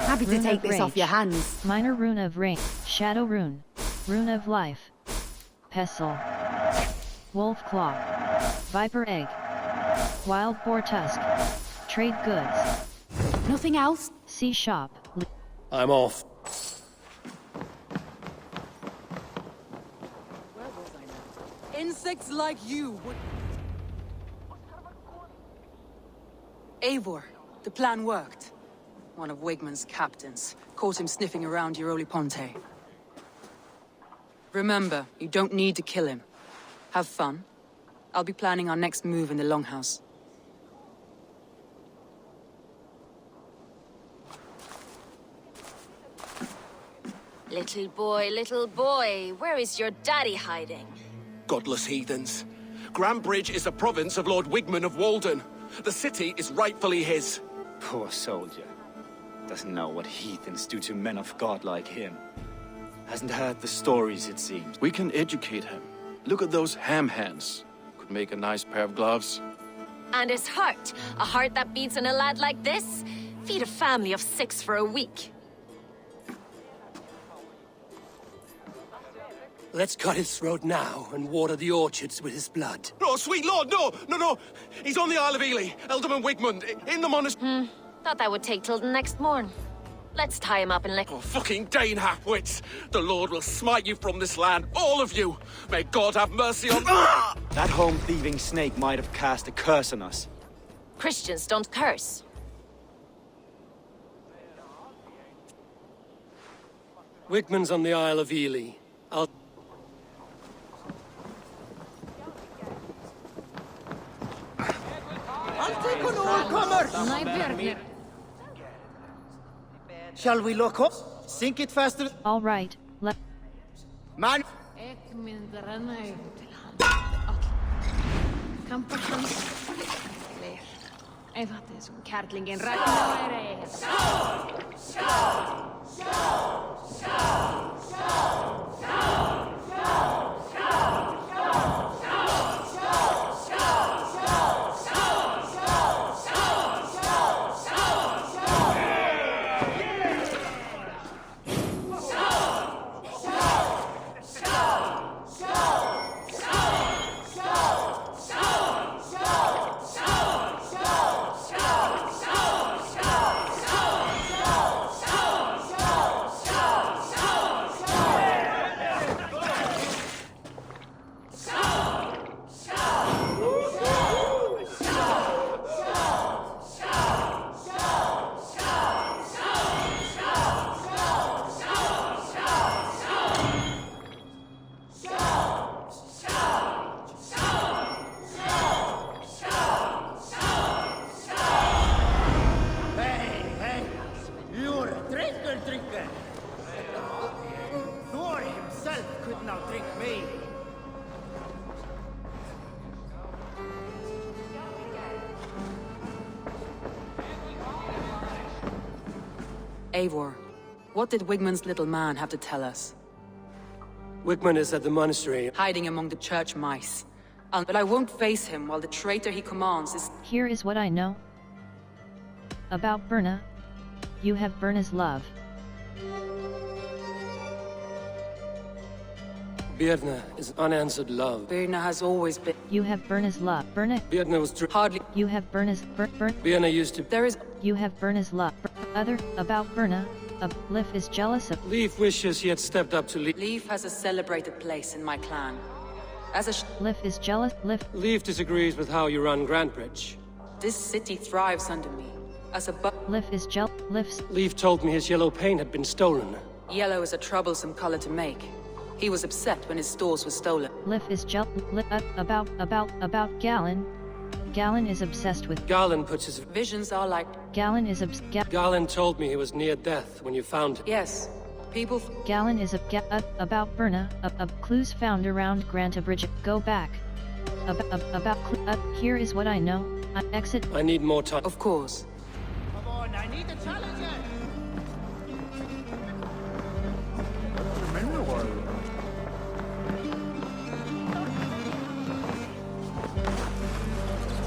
Happy to take this off your hands. Minor rune of rain. Shadow rune. Rune of life. Pestle. Wolf claw. Viper egg. Wild boar tusk. Trade goods. Nothing else? See shop. I'm off. Where was I now? Insects like you would... Eivor, the plan worked. One of Wigmund's captains caught him sniffing around Euroli Ponte. Remember, you don't need to kill him. Have fun. I'll be planning our next move in the Longhouse. little boy, where is your daddy hiding? Godless heathens. Grambridge is a province of Lord Wigman of Walden. The city is rightfully his. Poor soldier. Doesn't know what heathens do to men of God like him. Hasn't heard the stories, it seems. We can educate him. Look at those ham hands. Could make a nice pair of gloves. And his heart, a heart that beats in a lad like this? Feed a family of 6 for a week. Let's cut his throat now and water the orchards with his blood. Oh, sweet lord, no, no, no. He's on the Isle of Ely, Ealdorman Wigmund, in the monastery. Thought that would take till the next morn. Let's tie him up and let— Oh, fucking Dane halfwits. The Lord will smite you from this land, all of you. May God have mercy on— That home-thieving snake might have cast a curse on us. Christians don't curse. Wigman's on the Isle of Ely. I'll... take an all-comer! Shall we look up? Sink it faster? All right, Man! Kärtlingen räknar med Eivor, what did Wigman's little man have to tell us? Wigman is at the monastery. Hiding among the church mice. But I won't face him while the traitor he commands is— Here is what I know. About Birna. You have Birna's love. Birna is unanswered love. Birna has always been— You have Birna's love. Birna. Birna was hardly— You have Birna's— Birna used to— There is— You have Birna's love. About Birna. Leif is jealous of— Leif wishes he had stepped up to Leif has a celebrated place in my clan. As a— Leif is jealous. Leif disagrees with how you run Grantbridge. This city thrives under me. As a Leif is jealous. Leif told me his yellow paint had been stolen. Yellow is a troublesome color to make. He was upset when his stores were stolen. Leif is about Galen. Galen is obsessed with— Galen puts his— Visions are like— Galen is Galen told me he was near death when you found him. Yes. People— Galen is about Birna. Clues found around Grantabridge. Go back. Here is what I know. Exit. I need more time. Of course. Come on, I need a challenge!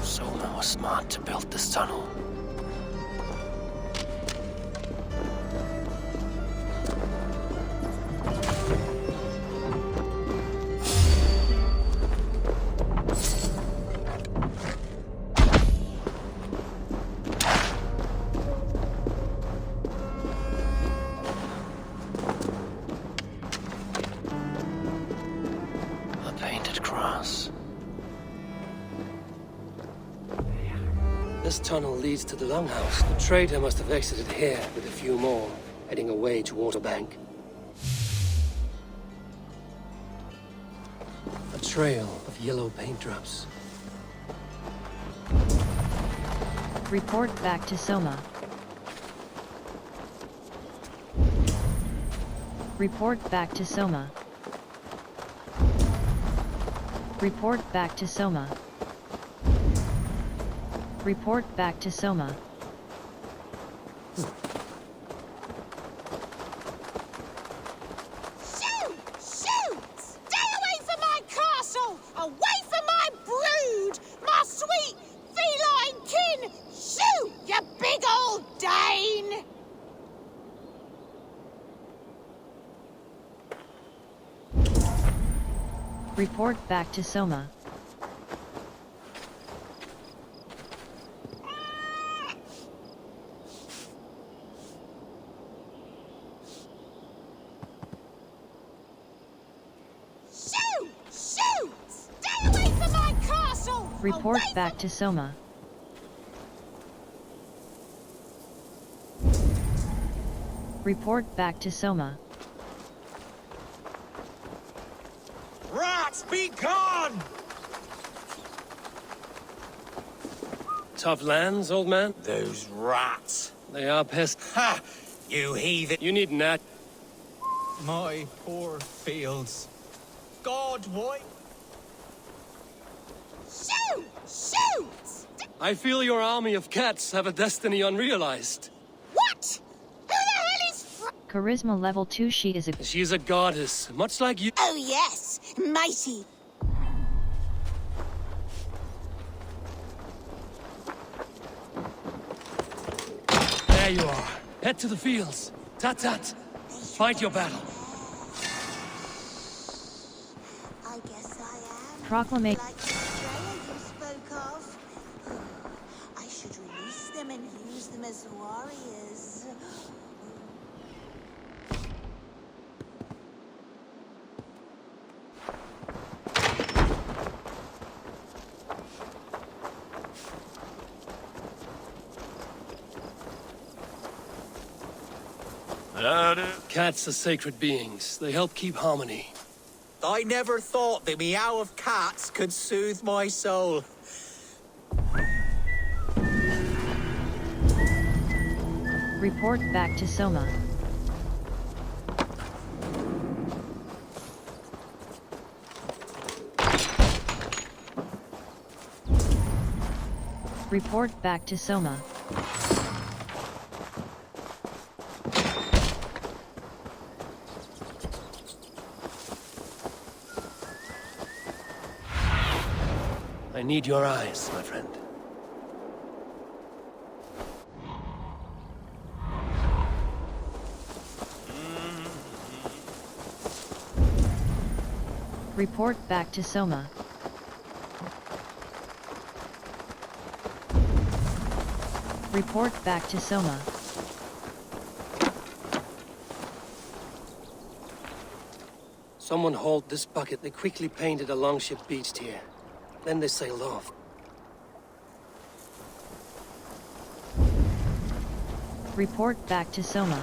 Soma was smart to build this tunnel. A painted cross. This tunnel leads to the longhouse. The traitor must have exited here with a few more, heading away to Waterbank. A trail of yellow paint drops. Report back to Soma. Report back to Soma. Report back to Soma. Report back to Soma. Shoot! Shoot! Stay away from my castle! Away from my brood! My sweet feline kin! Shoot, you big old Dane! Report back to Soma. Shoot! Shoot! Stay away from my castle! Report back to Soma. Report back to Soma. Rats, be gone! Tough lands, old man? Those rats. They are pests. Ha! You heathen. You needn't that. My poor fields. God, why? Shoot! Shoot! I feel your army of cats have a destiny unrealized. What? Who the hell is Charisma level 2. She is a... She's a goddess, much like you. Oh yes, mighty. There you are. Head to the fields. Tat-tat. Fight your battle. I guess I am. Proclamate. Like the Australia you spoke of. I should release them and use them as warriors. Cats are sacred beings. They help keep harmony. I never thought the meow of cats could soothe my soul. Report back to Soma. Report back to Soma. I need your eyes, my friend. Report back to Soma. Report back to Soma. Someone hauled this bucket. They quickly painted a longship beached here. Then they sailed off. Report back to Soma.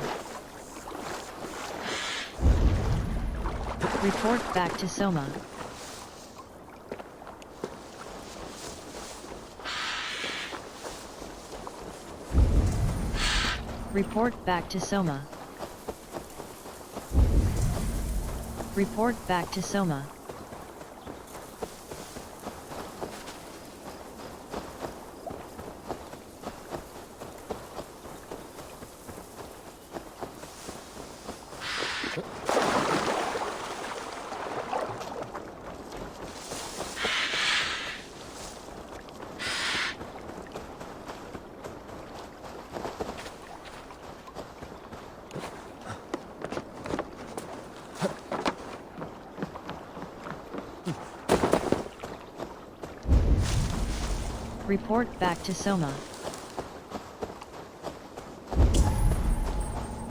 Report back to Soma. Report back to Soma. Report back to Soma. Report back to Soma.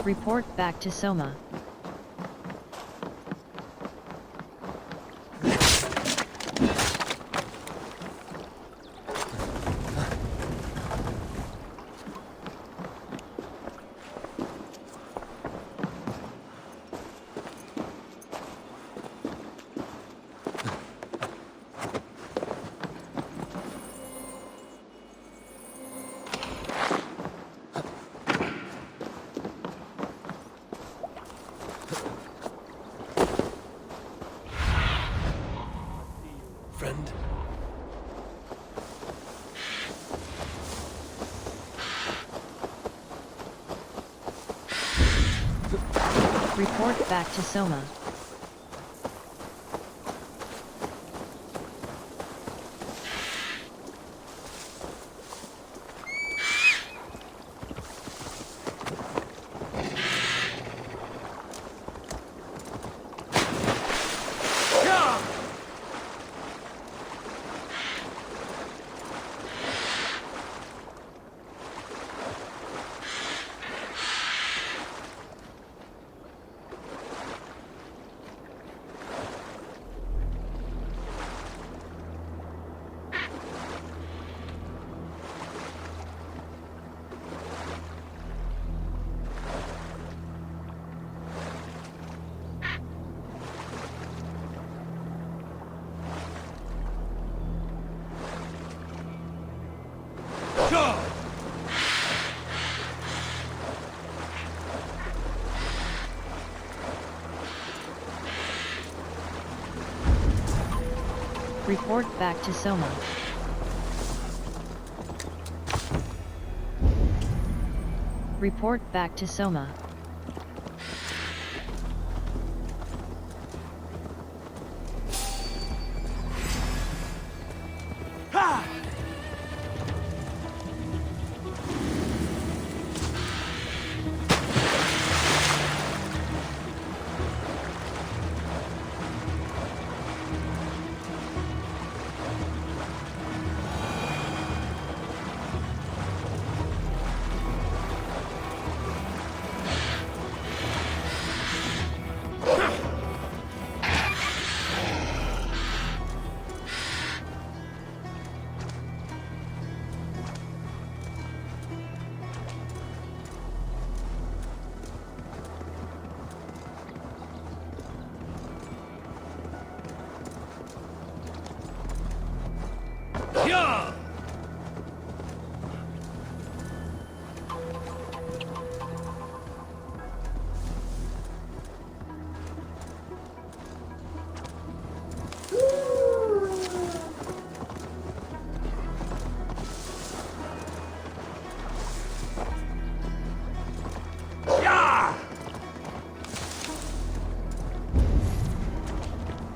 Report back to Soma. Report back to Soma. Report back to Soma. Report back to Soma.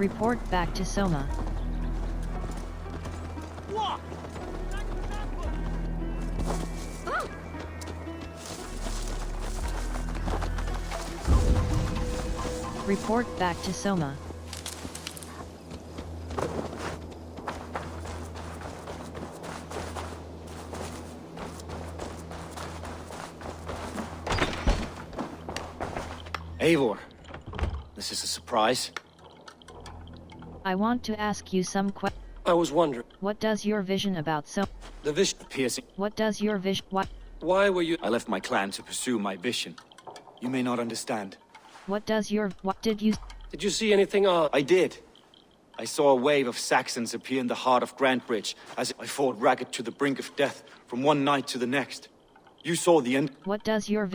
Report back to Soma. Report back to Soma. Eivor, this is a surprise. I want to ask you some questions. I was wondering. What does your vision about The vision. Piercing. What does your vision? Why were you? I left my clan to pursue my vision. You may not understand. What does your? What did you? Did you see anything odd? I did. I saw a wave of Saxons appear in the heart of Grantbridge as I fought ragged to the brink of death from one night to the next. You saw the end. What does your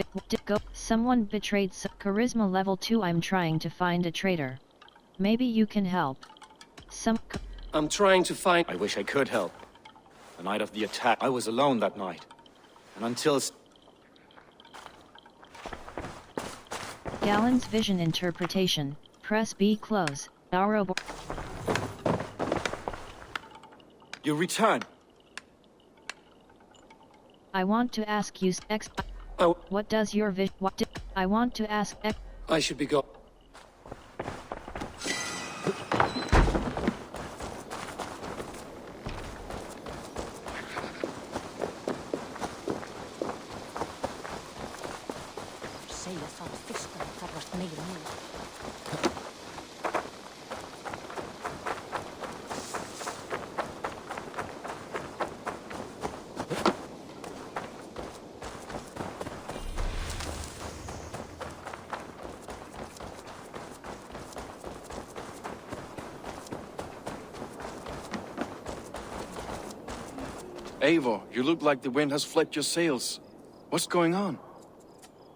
go? Someone betrayed charisma level 2. I'm trying to find a traitor. Maybe you can help. I'm trying to find. I wish I could help. The night of the attack, I was alone that night. And until... Galen's vision interpretation. Press B. Close. Arrow. You return. I want to ask you what does your vision? I want to ask I should be gone. Eivor, you look like the wind has flecked your sails. What's going on?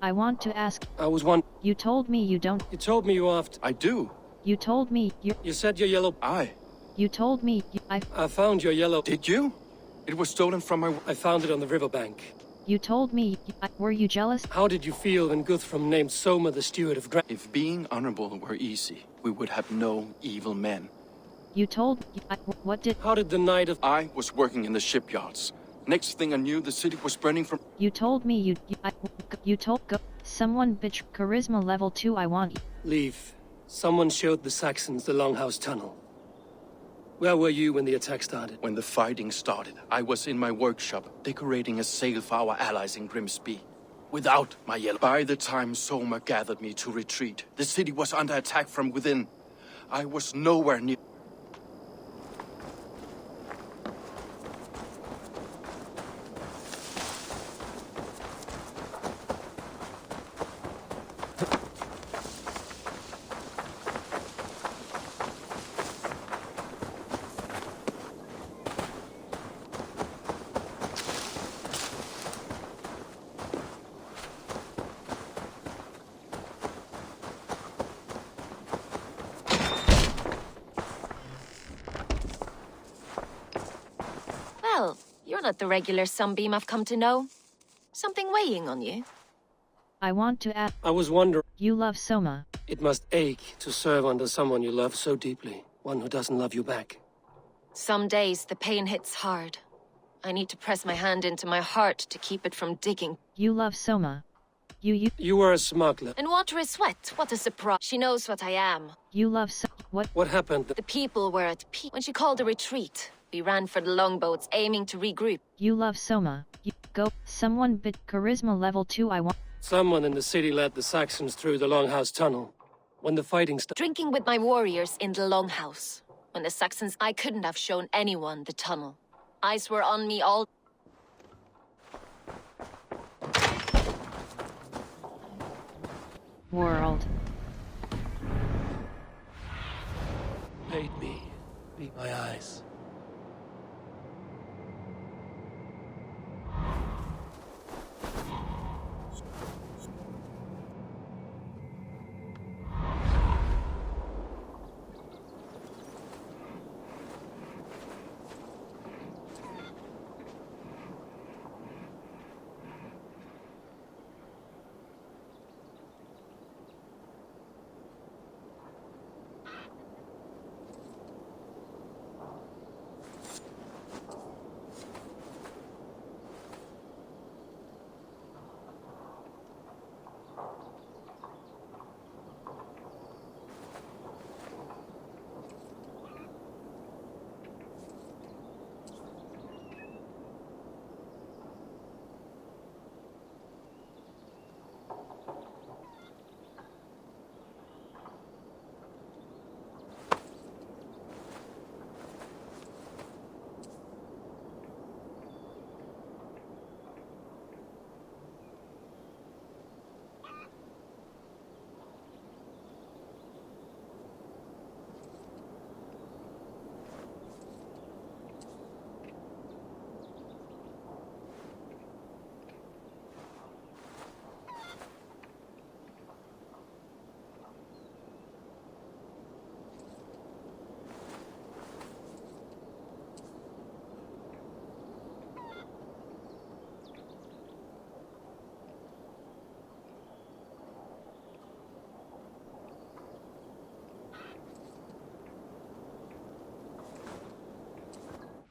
I want to ask. I was one. You told me you don't. You told me you after. I do. You told me you. You said your yellow. You told me I found your yellow. Did you? It was stolen from my. I found it on the riverbank. You told me. Were you jealous? How did you feel when Guthrum named Soma the steward of Grand? If being honorable were easy, we would have no evil men. You told. What did? How did the night of? I was working in the shipyards. Next thing I knew, the city was burning from. You told me you told someone bitch charisma level 2. I want. Leave. Someone showed the Saxons the Longhouse tunnel. Where were you when the attack started? When the fighting started, I was in my workshop, decorating a sail for our allies in Grimsby. Without my yellow. By the time Soma gathered me to retreat, the city was under attack from within. I was nowhere near. Well, you're not the regular sunbeam I've come to know. Something weighing on you? I want to add. I was wondering. You love Soma. It must ache to serve under someone you love so deeply. One who doesn't love you back. Some days the pain hits hard. I need to press my hand into my heart to keep it from digging. You love Soma. You were a smuggler. And water is wet. What a surprise. She knows what I am. You love what? What happened? The people were at peace. When she called a retreat, we ran for the longboats, aiming to regroup. You love Soma. Go. Someone bit charisma level 2. I want. Someone in the city led the Saxons through the Longhouse tunnel. When the fighting started. Drinking with my warriors in the Longhouse. When the Saxons, I couldn't have shown anyone the tunnel. Eyes were on me all. World. Made me meet my eyes.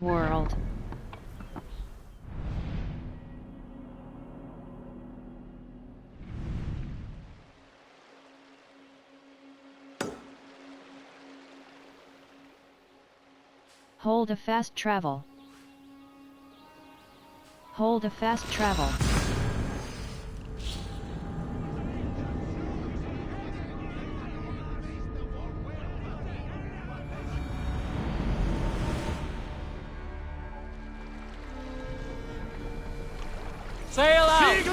World. Hold a fast travel. Hold a fast travel. Sail out!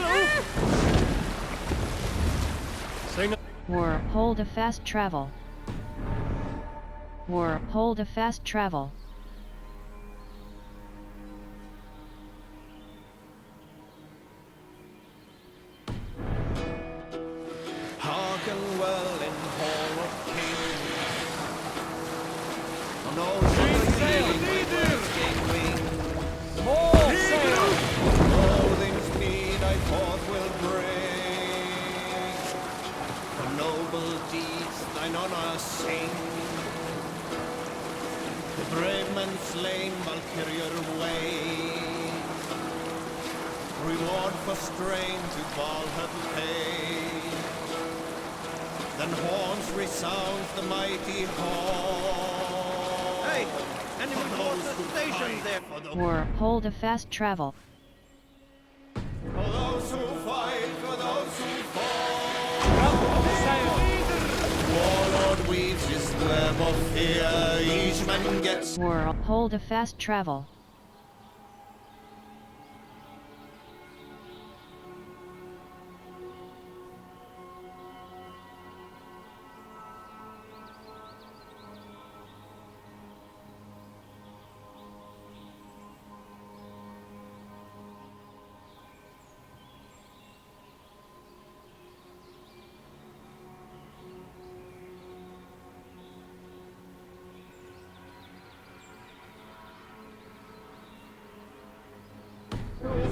War, hold a fast travel. War, hold a fast travel. Hearken well in Hall of Kings. On all sail! wings, More sail! all things me thy forth will bring. For noble deeds thine honor sing. The brave men slain Valkyrier way. Reward for strain to Valhalla pay. Then horns resounds the mighty horn. Hey! Enemy forces stationed there for the War. Hold a fast travel. For those who fight, for those who fall. Warlord weaves his web of fear. Each man gets. War. Hold a fast travel.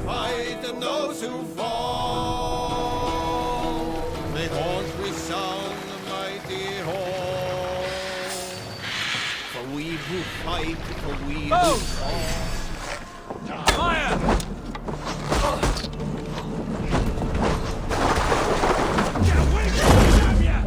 Fight and those who fall. May horns resound the mighty horn. For we who fight, for we who fall. Fire! Get away from me, damn ya!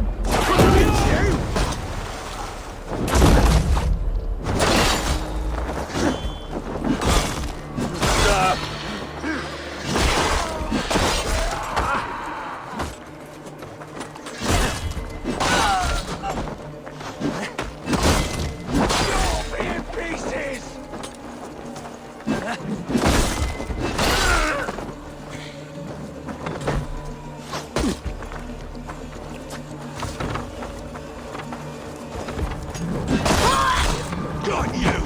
Got you!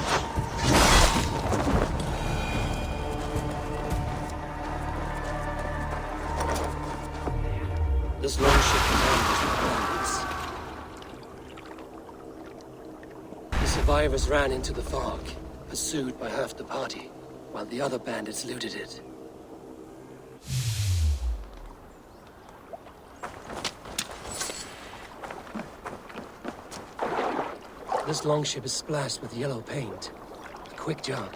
This longship commanders the bandits. The survivors ran into the fog, pursued by half the party, while the other bandits looted it. This longship is splashed with yellow paint. A quick job.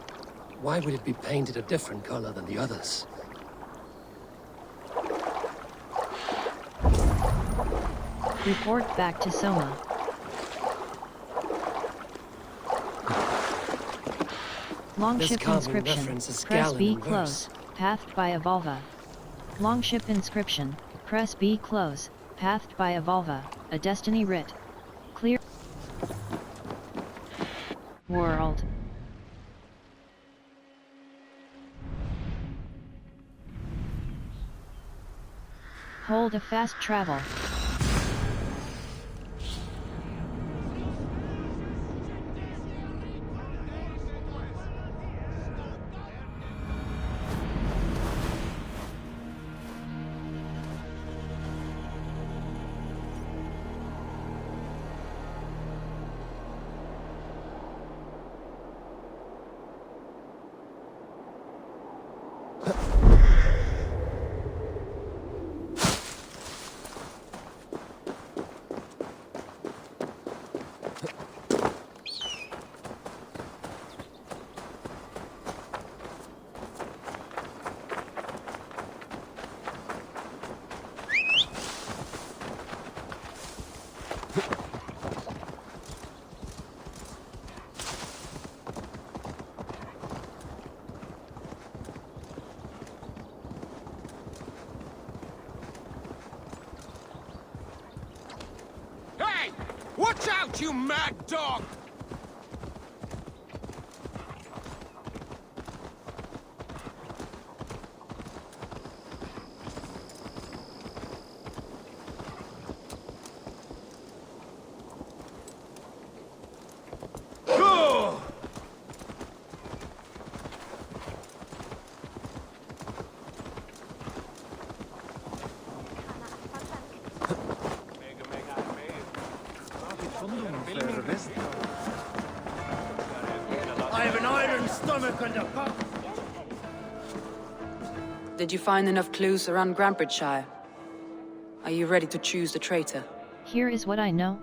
Why would it be painted a different color than the others? Report back to Soma. Longship inscription. Press B close. Pathed by Evolva. Longship inscription. Press B close. Pathed by Evolva. A destiny writ. Clear. World. Hold a fast travel. Hey! Watch out, you mad dog! I have an iron stomach and a pop. Did you find enough clues around Grandbridgeshire? Are you ready to choose the traitor? Here is what I know.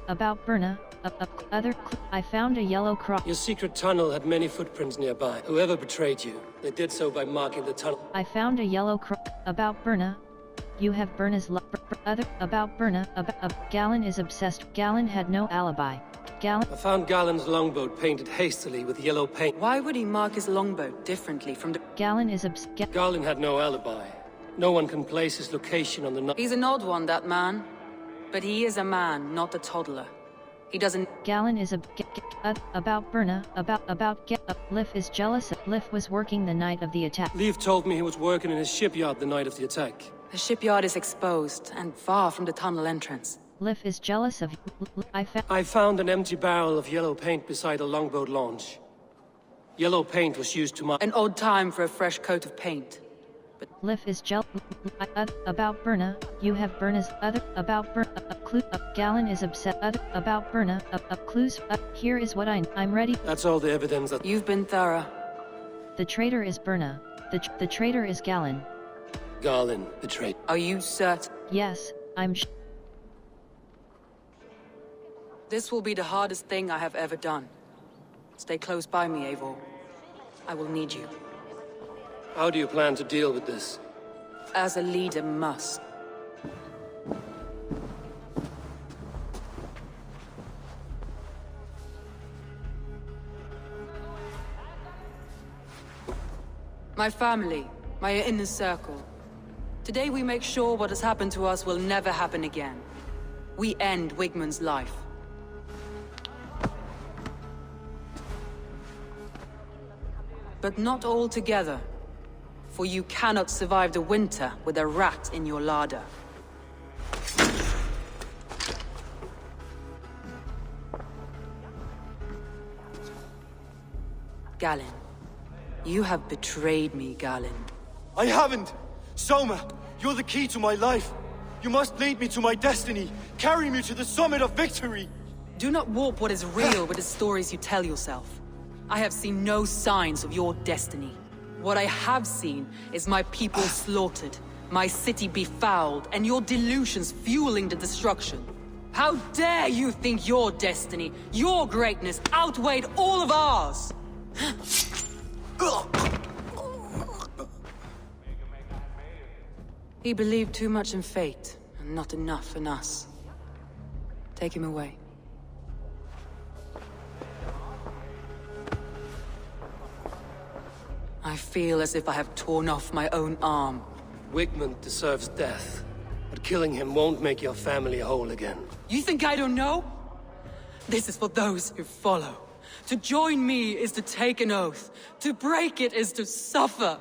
About Berna, I found a yellow cross. Your secret tunnel had many footprints nearby. Whoever betrayed you, they did so by marking the tunnel. I found a yellow cross. About Berna. You have Berna's about Berna, Galen is obsessed. Galen had no alibi. I found Galen's longboat painted hastily with yellow paint. Why would he mark his longboat differently from the... Galen is Galen had no alibi. No one can place his location on the... He's an odd one, that man. But he is a man, not a toddler. He doesn't... Galen is about Berna, Lif is jealous. Lif was working the night of the attack. Leif told me he was working in his shipyard the night of the attack. The shipyard is exposed, and far from the tunnel entrance. Lif is jealous of... I found an empty barrel of yellow paint beside a longboat launch. Yellow paint was used to mark... An odd time for a fresh coat of paint. But Lif is jealous... about Berna, you have Berna's... about Berna... Galen is upset... about Berna... clues... here is what I'm ready... That's all the evidence that... You've been thorough. The traitor is Berna. The traitor is Galen. Galen betrayed... Are you certain? Yes, I'm This will be the hardest thing I have ever done. Stay close by me, Eivor. I will need you. How do you plan to deal with this? As a leader must. My family, my inner circle. Today we make sure what has happened to us will never happen again. We end Wigmund's life. But not all together. For you cannot survive the winter with a rat in your larder. Galen. You have betrayed me, Galen. I haven't! Soma, you're the key to my life. You must lead me to my destiny. Carry me to the summit of victory. Do not warp what is real with the stories you tell yourself. I have seen no signs of your destiny. What I have seen is my people slaughtered, my city befouled, and your delusions fueling the destruction. How dare you think your destiny, your greatness, outweighed all of ours? He believed too much in fate, and not enough in us. Take him away. I feel as if I have torn off my own arm. Wigmund deserves death, but killing him won't make your family whole again. You think I don't know? This is for those who follow. To join me is to take an oath. To break it is to suffer.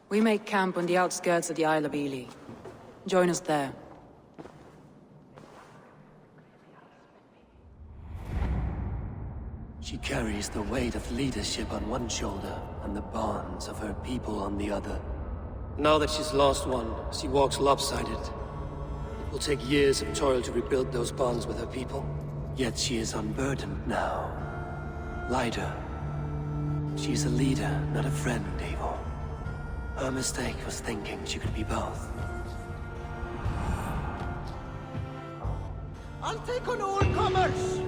We make camp on the outskirts of the Isle of Ely. Join us there. She carries the weight of leadership on one shoulder and the bonds of her people on the other. Now that she's lost one, she walks lopsided. It will take years of toil to rebuild those bonds with her people. Yet she is unburdened now. Lighter. She's a leader, not a friend, Eivor. Her mistake was thinking she could be both. I'll take on all comers!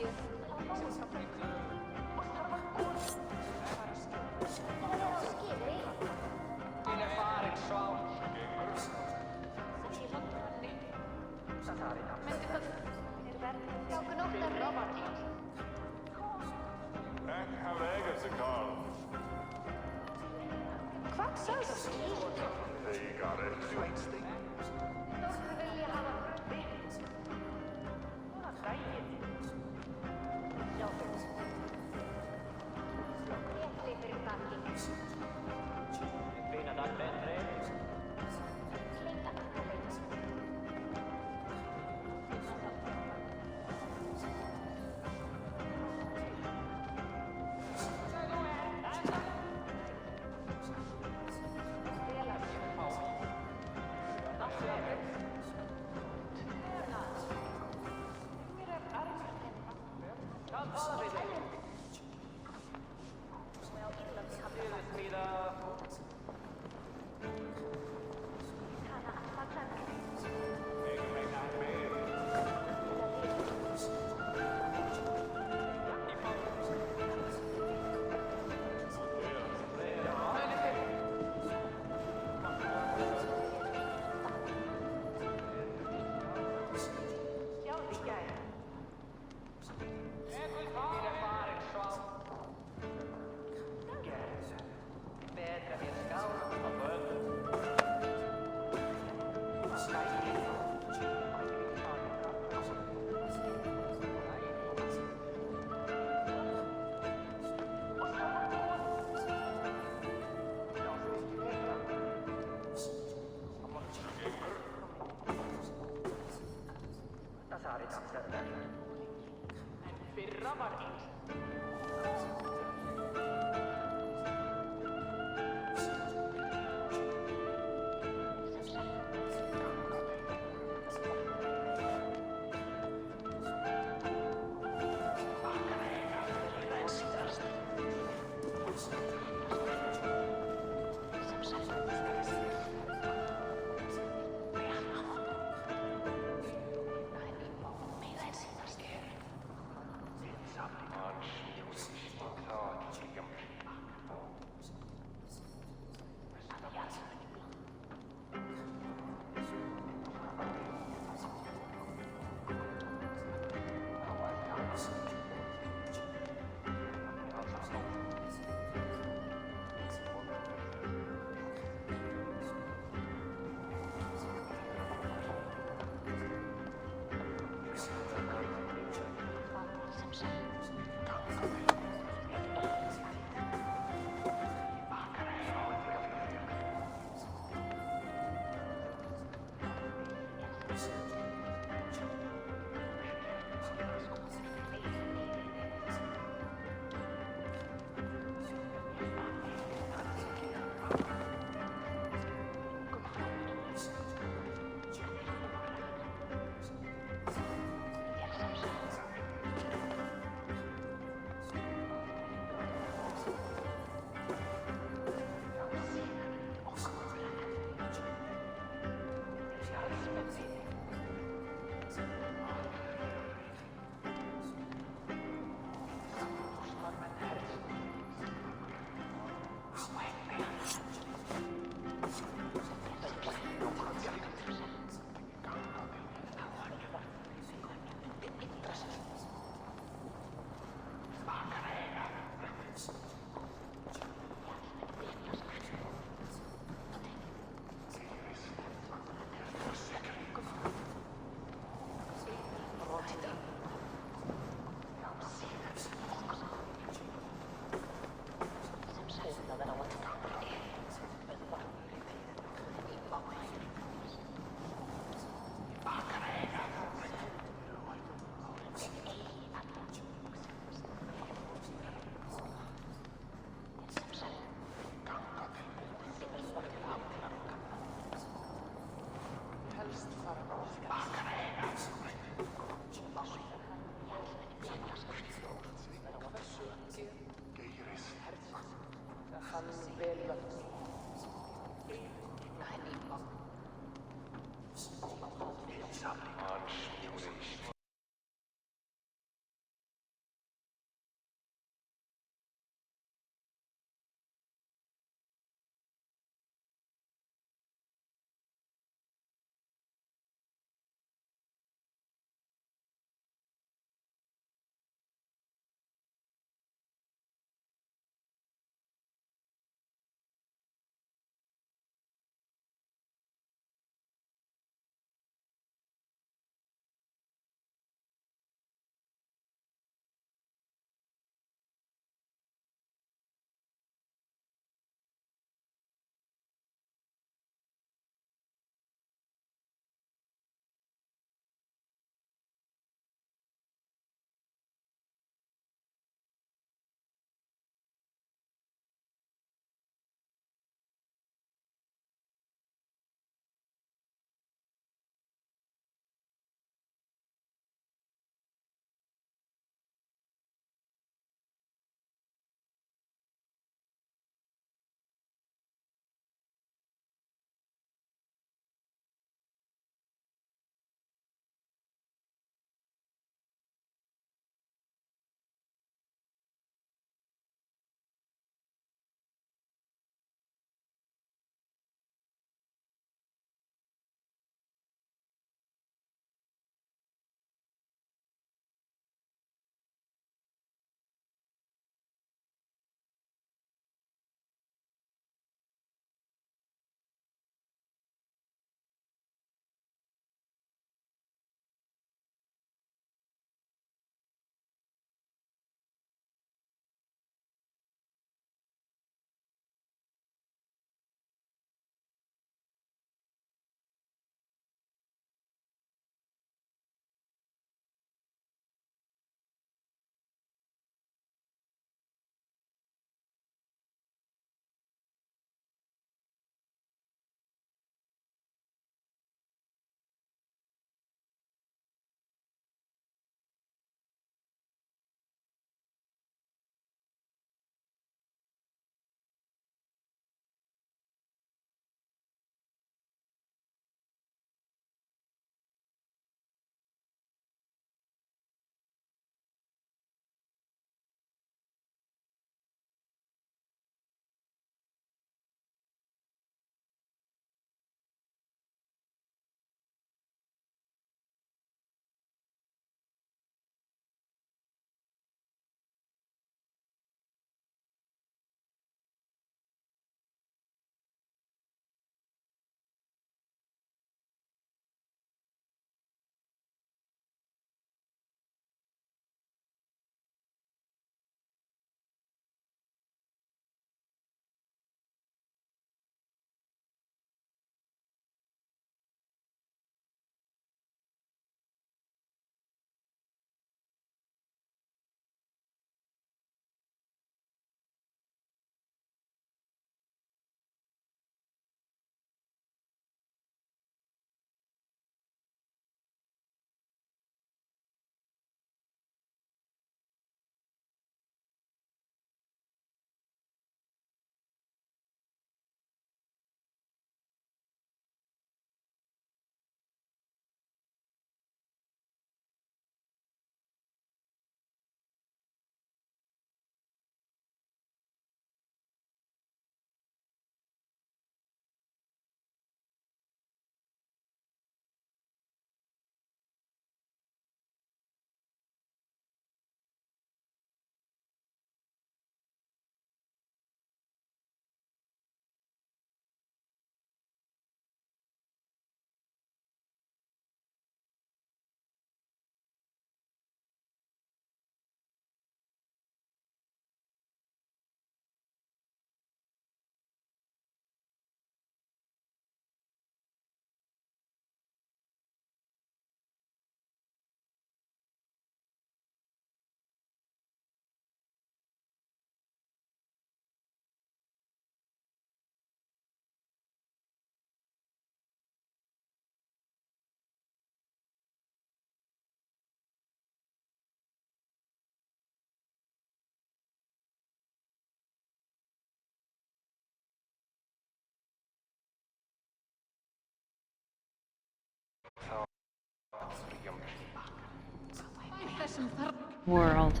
World.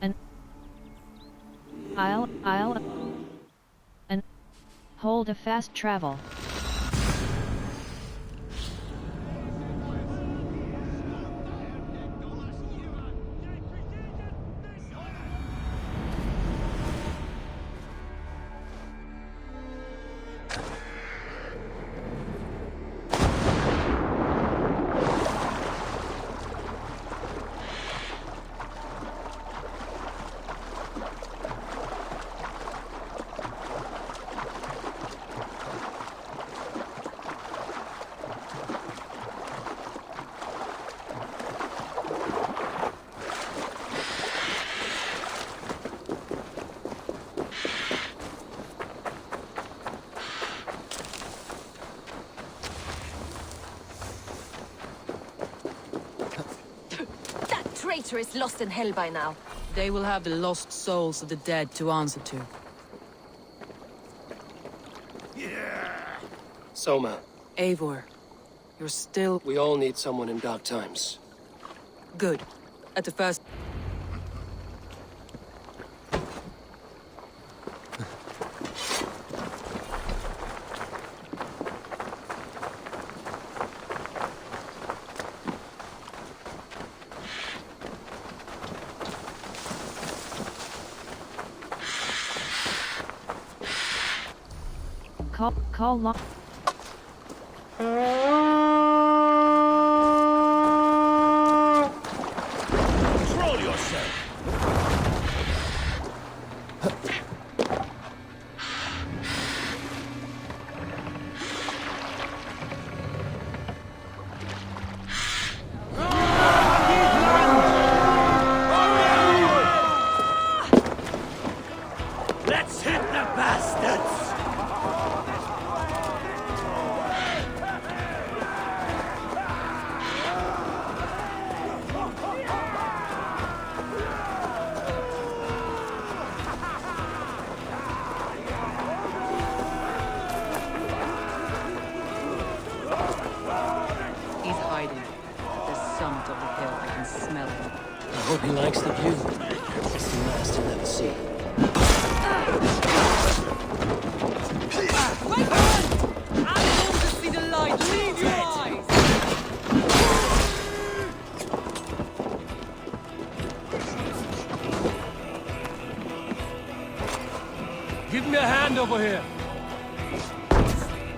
An I'll and hold a fast travel. Traitor is lost in hell by now. They will have the lost souls of the dead to answer to. Soma. Eivor, you're still... We all need someone in dark times. Good. At the first... Call long. Control yourself. Let's hit the bastards! He's hiding. At the summit of the hill, I can smell him. I hope he likes the view. It's the last he'll ever see. Wait on! Animals to see the light! Leave your eyes! Give me a hand over here.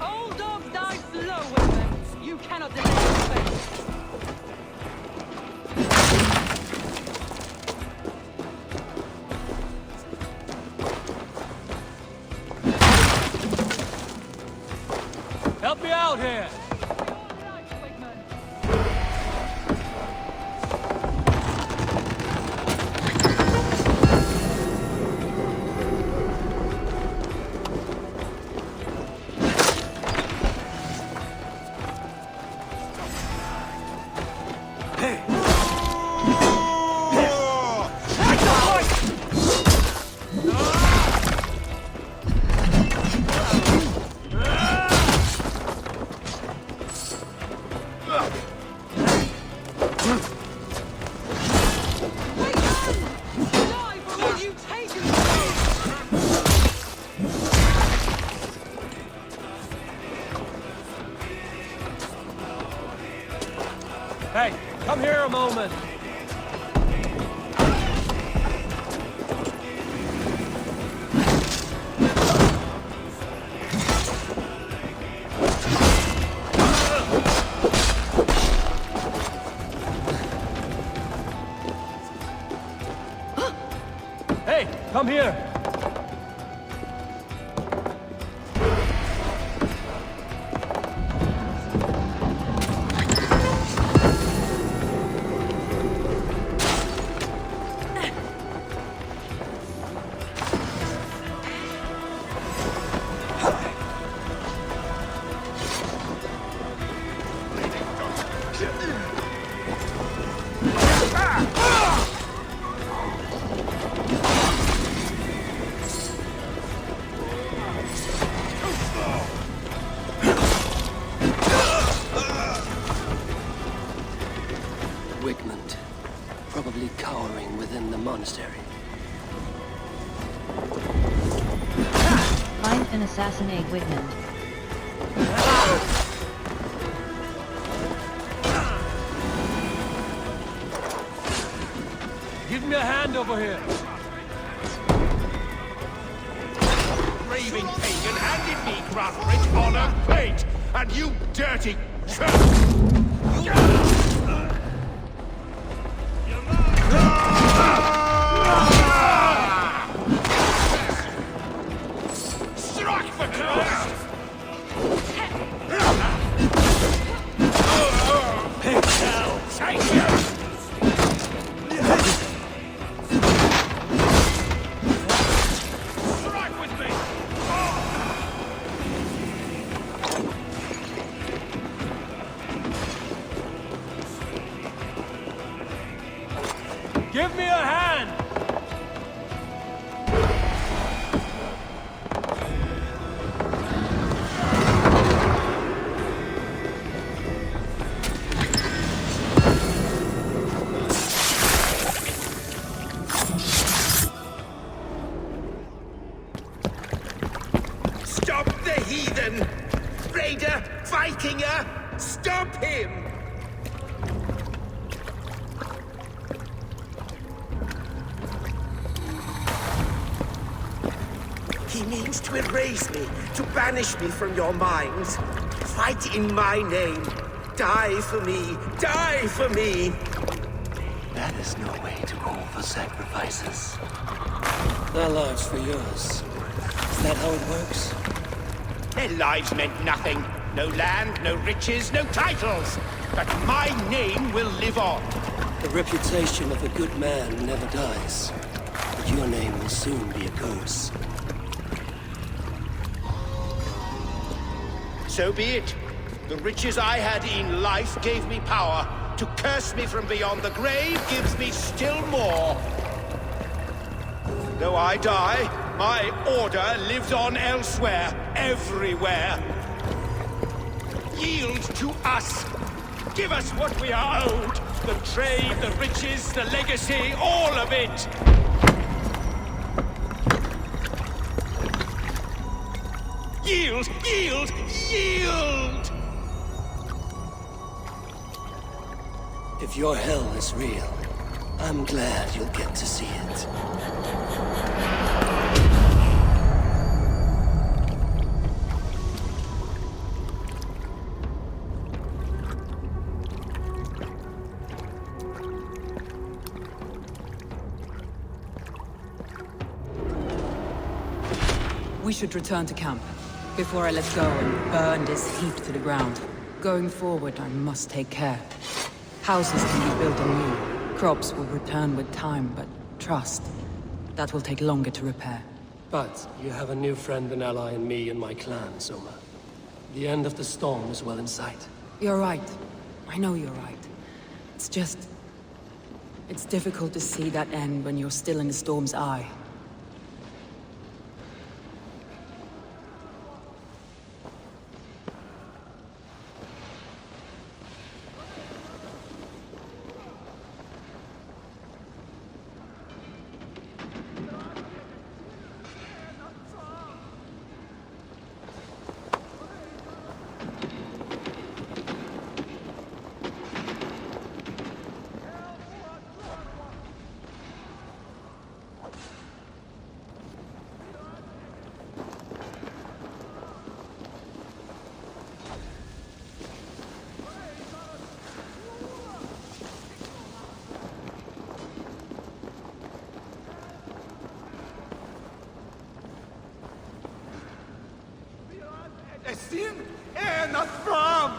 Old dogs die slow, women. You cannot delay your fate. Help me out here. Hey, come here a moment. Hey, come here. monastery. Find and assassinate Wigmund. Give me a hand over here. Raving pagan handed me Grunbridge on a plate, and you dirty Strike for Christ! Pig hell, take you! Give me a hand! Stop the heathen! Raider! Vikinger! Stop him! He means to erase me, to banish me from your minds. Fight in my name. Die for me. Die for me. That is no way to call for sacrifices. Their lives for yours. Is that how it works? Their lives meant nothing. No land, no riches, no titles. But my name will live on. The reputation of a good man never dies. But your name will soon be a curse. So be it. The riches I had in life gave me power. To curse me from beyond the grave gives me still more. Though I die, my order lives on elsewhere, everywhere. Yield to us. Give us what we are owed. The trade, the riches, the legacy, all of it. Yield! Yield! Yield! If your hell is real, I'm glad you'll get to see it. We should return to camp, before I let go and burn this heap to the ground. Going forward, I must take care. Houses can be built anew. Crops will return with time, but trust, that will take longer to repair. But you have a new friend and ally in me and my clan, Soma. The end of the storm is well in sight. You're right. I know you're right. It's just... it's difficult to see that end when you're still in the storm's eye. Sin är not from!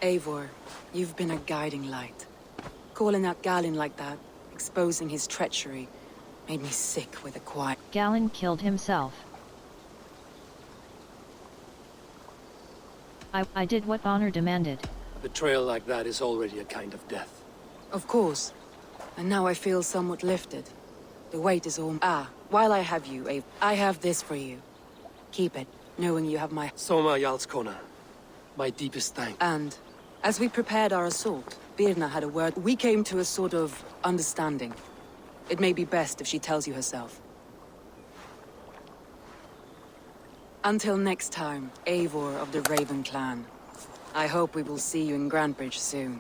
Eivor, you've been a guiding light. Calling out Galin like that, exposing his treachery, made me sick with a quiet. Galin killed himself. I did what honor demanded. A betrayal like that is already a kind of death. Of course. And now I feel somewhat lifted. The weight is all... while I have you, Eivor, I have this for you. Keep it, knowing you have my... Soma Jarlskona. My deepest thanks. And, as we prepared our assault, Birna had a word. We came to a sort of understanding. It may be best if she tells you herself. Until next time, Eivor of the Raven Clan. I hope we will see you in Grantebridge soon.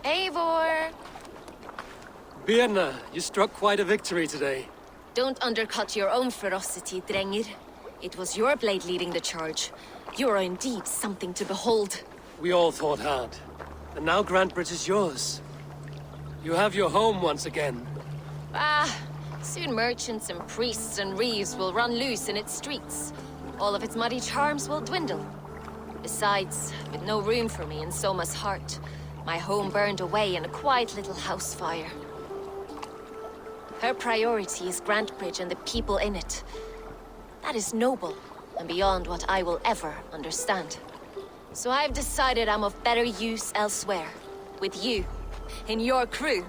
Eivor! Birna, you struck quite a victory today. Don't undercut your own ferocity, Drengir. It was your blade leading the charge. You are indeed something to behold. We all fought hard. And now Grantebridge is yours. You have your home once again. Soon merchants and priests and reeves will run loose in its streets. All of its muddy charms will dwindle. Besides, with no room for me in Soma's heart, my home burned away in a quiet little house fire. Her priority is Grantebridge and the people in it. That is noble, and beyond what I will ever understand. So I've decided I'm of better use elsewhere. With you, in your crew.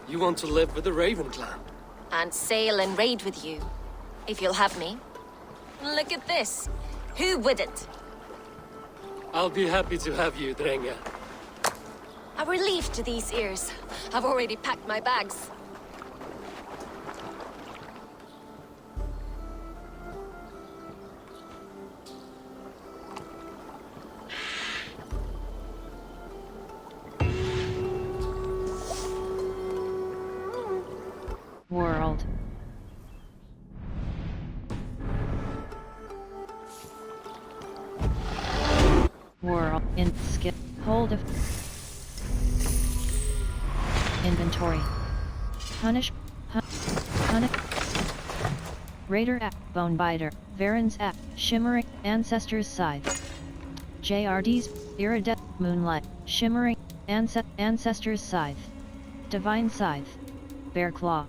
You want to live with the Raven Clan? And sail and raid with you, if you'll have me. Look at this. Who wouldn't? I'll be happy to have you, Drengir. A relief to these ears. I've already packed my bags. World. World. In skip. Hold of. Inventory. Punish. Punish. Raider app. Bonebiter. Varen's app. Shimmering. Ancestors Scythe. JRD's. Iridescent. Moonlight. Shimmering. Ancestors Scythe. Divine Scythe. Bear Claw.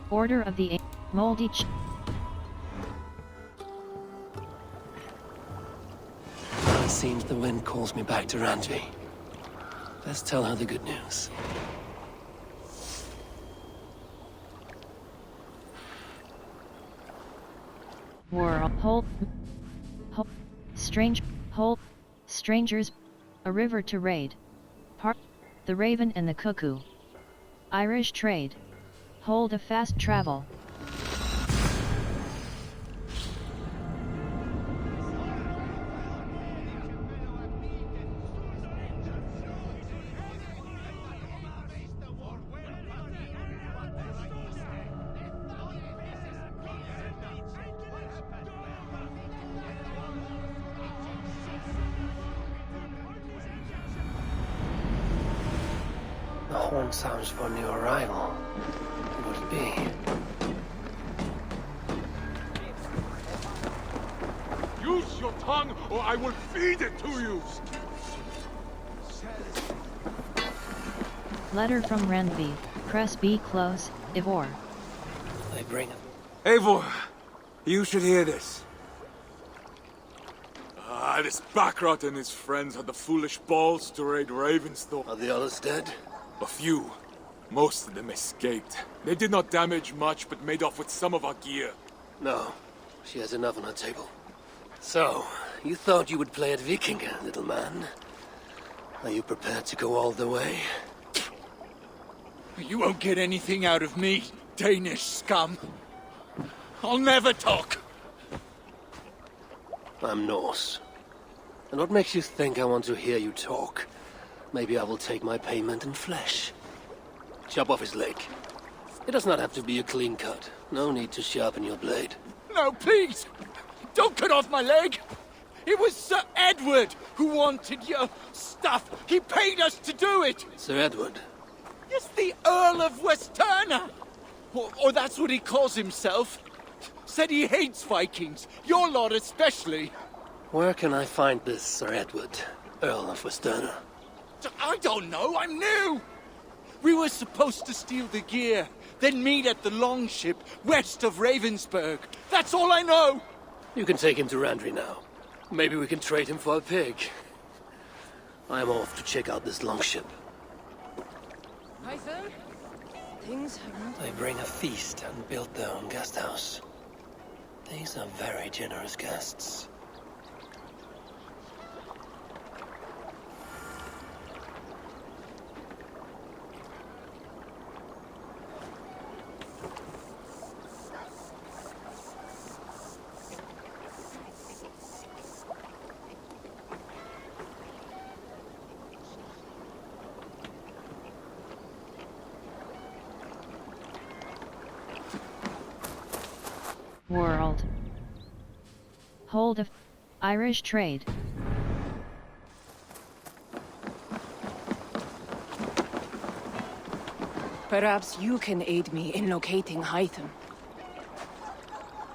Order of the Moldy It seems the wind calls me back to Randvi. Let's tell her the good news. World. Strangers. A river to raid. The Raven and the Cuckoo. Irish trade. Hold of fast travel. The horn sounds for a new arrival. Who would it be? Use your tongue, or I will feed it to you! Letter from Randvi. Press B close, Ivor. They bring it. Eivor, you should hear this. This Backrot and his friends had the foolish balls to raid Ravensthorpe. Are the others dead? A few. Most of them escaped. They did not damage much, but made off with some of our gear. No. She has enough on her table. So, you thought you would play at Viking, little man? Are you prepared to go all the way? You won't get anything out of me, Danish scum. I'll never talk. I'm Norse. And what makes you think I want to hear you talk? Maybe I will take my payment in flesh. Chop off his leg. It does not have to be a clean cut. No need to sharpen your blade. No, please! Don't cut off my leg! It was Sir Edward who wanted your stuff. He paid us to do it! Sir Edward? Yes, the Earl of Westerna! Or that's what he calls himself. Said he hates Vikings, your lot especially. Where can I find this Sir Edward, Earl of Westerna? I don't know, I'm new! We were supposed to steal the gear, then meet at the longship west of Ravensburg. That's all I know! You can take him to Randry now. Maybe we can trade him for a pig. I'm off to check out this longship. Hythen? Things haven't... They bring a feast and build their own guest house. These are very generous guests. World. Hold of Irish trade. Perhaps you can aid me in locating Hythen.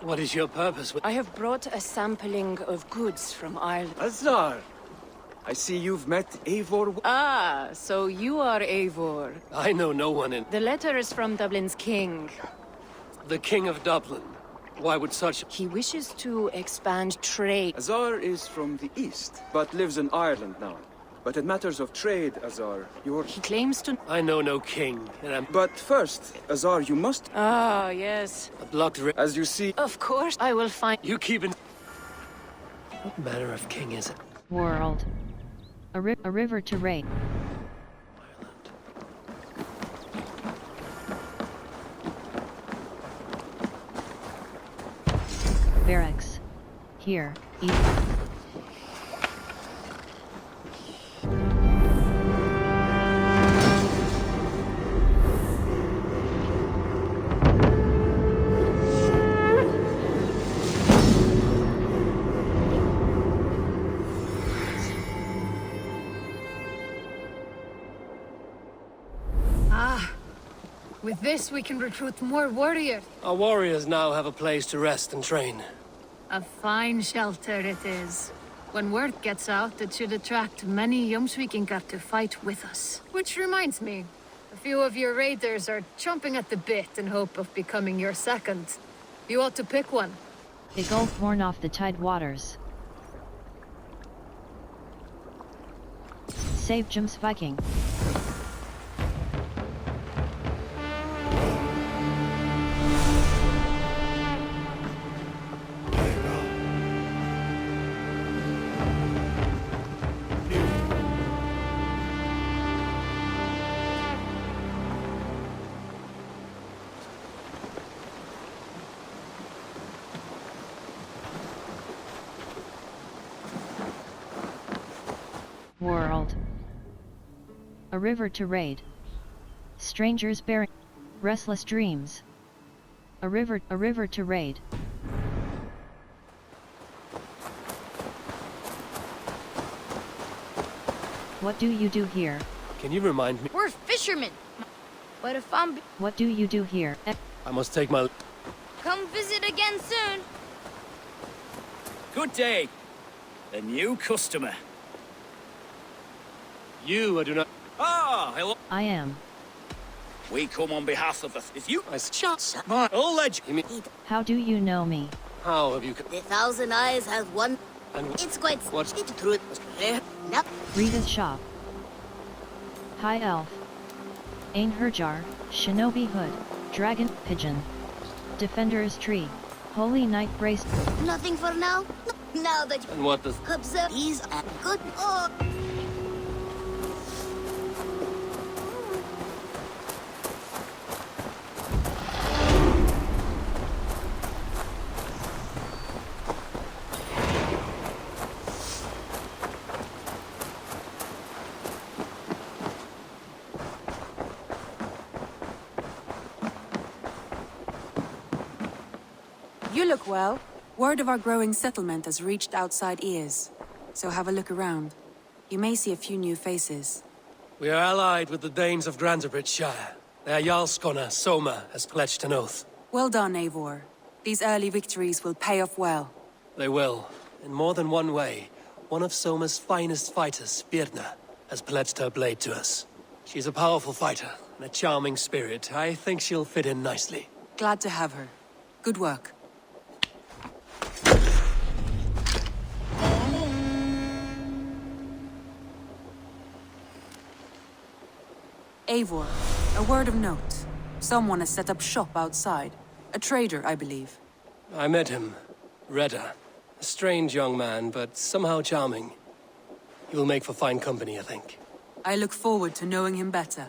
What is your purpose with... I have brought a sampling of goods from Ireland. Azar! I see you've met Eivor. Ah, so you are Eivor. I know no one in... The letter is from Dublin's king. The King of Dublin. Why would such... He wishes to expand trade. Azar is from the east, but lives in Ireland now. But in matters of trade, Azar, you're... He claims to... I know no king, and I'm... But first, Azar, you must... Ah, yes. A blocked... As you see... Of course, I will find... You keep in... What manner of king is it? World. A river to raid. Barracks. Here, eat. With this, we can recruit more warriors. Our warriors now have a place to rest and train. A fine shelter it is. When word gets out, it should attract many Jomsvikingar to fight with us. Which reminds me, a few of your raiders are chomping at the bit in hope of becoming your second. You ought to pick one. The gulf born off the tide waters. Save Jomsviking. World. A river to raid. Strangers bearing restless dreams. A river to raid. What do you do here? Can you remind me? We're fishermen. But if I'm... What do you do here? I must take my... Come visit again soon. Good day. A new customer. You, I do not... Ah, hello. I am. We come on behalf of if you... Shut up. My old legend. How do you know me? How have you... The thousand eyes have one... And it's quite... What's... It's true. No. Rita's shop. High Elf. Ain Herjar, Shinobi Hood, Dragon, Pigeon. Defender's Tree, Holy Knight Brace. Nothing for now. Now that... And what does... Observe, he's a good... Oh. You look well. Word of our growing settlement has reached outside ears, so have a look around. You may see a few new faces. We are allied with the Danes of Shire. Their Jarlskona, Soma, has pledged an oath. Well done, Eivor. These early victories will pay off well. They will. In more than one way. One of Soma's finest fighters, Birna, has pledged her blade to us. She's a powerful fighter and a charming spirit. I think she'll fit in nicely. Glad to have her. Good work. Eivor, a word of note. Someone has set up shop outside. A trader, I believe. I met him. Redda. A strange young man, but somehow charming. He will make for fine company, I think. I look forward to knowing him better.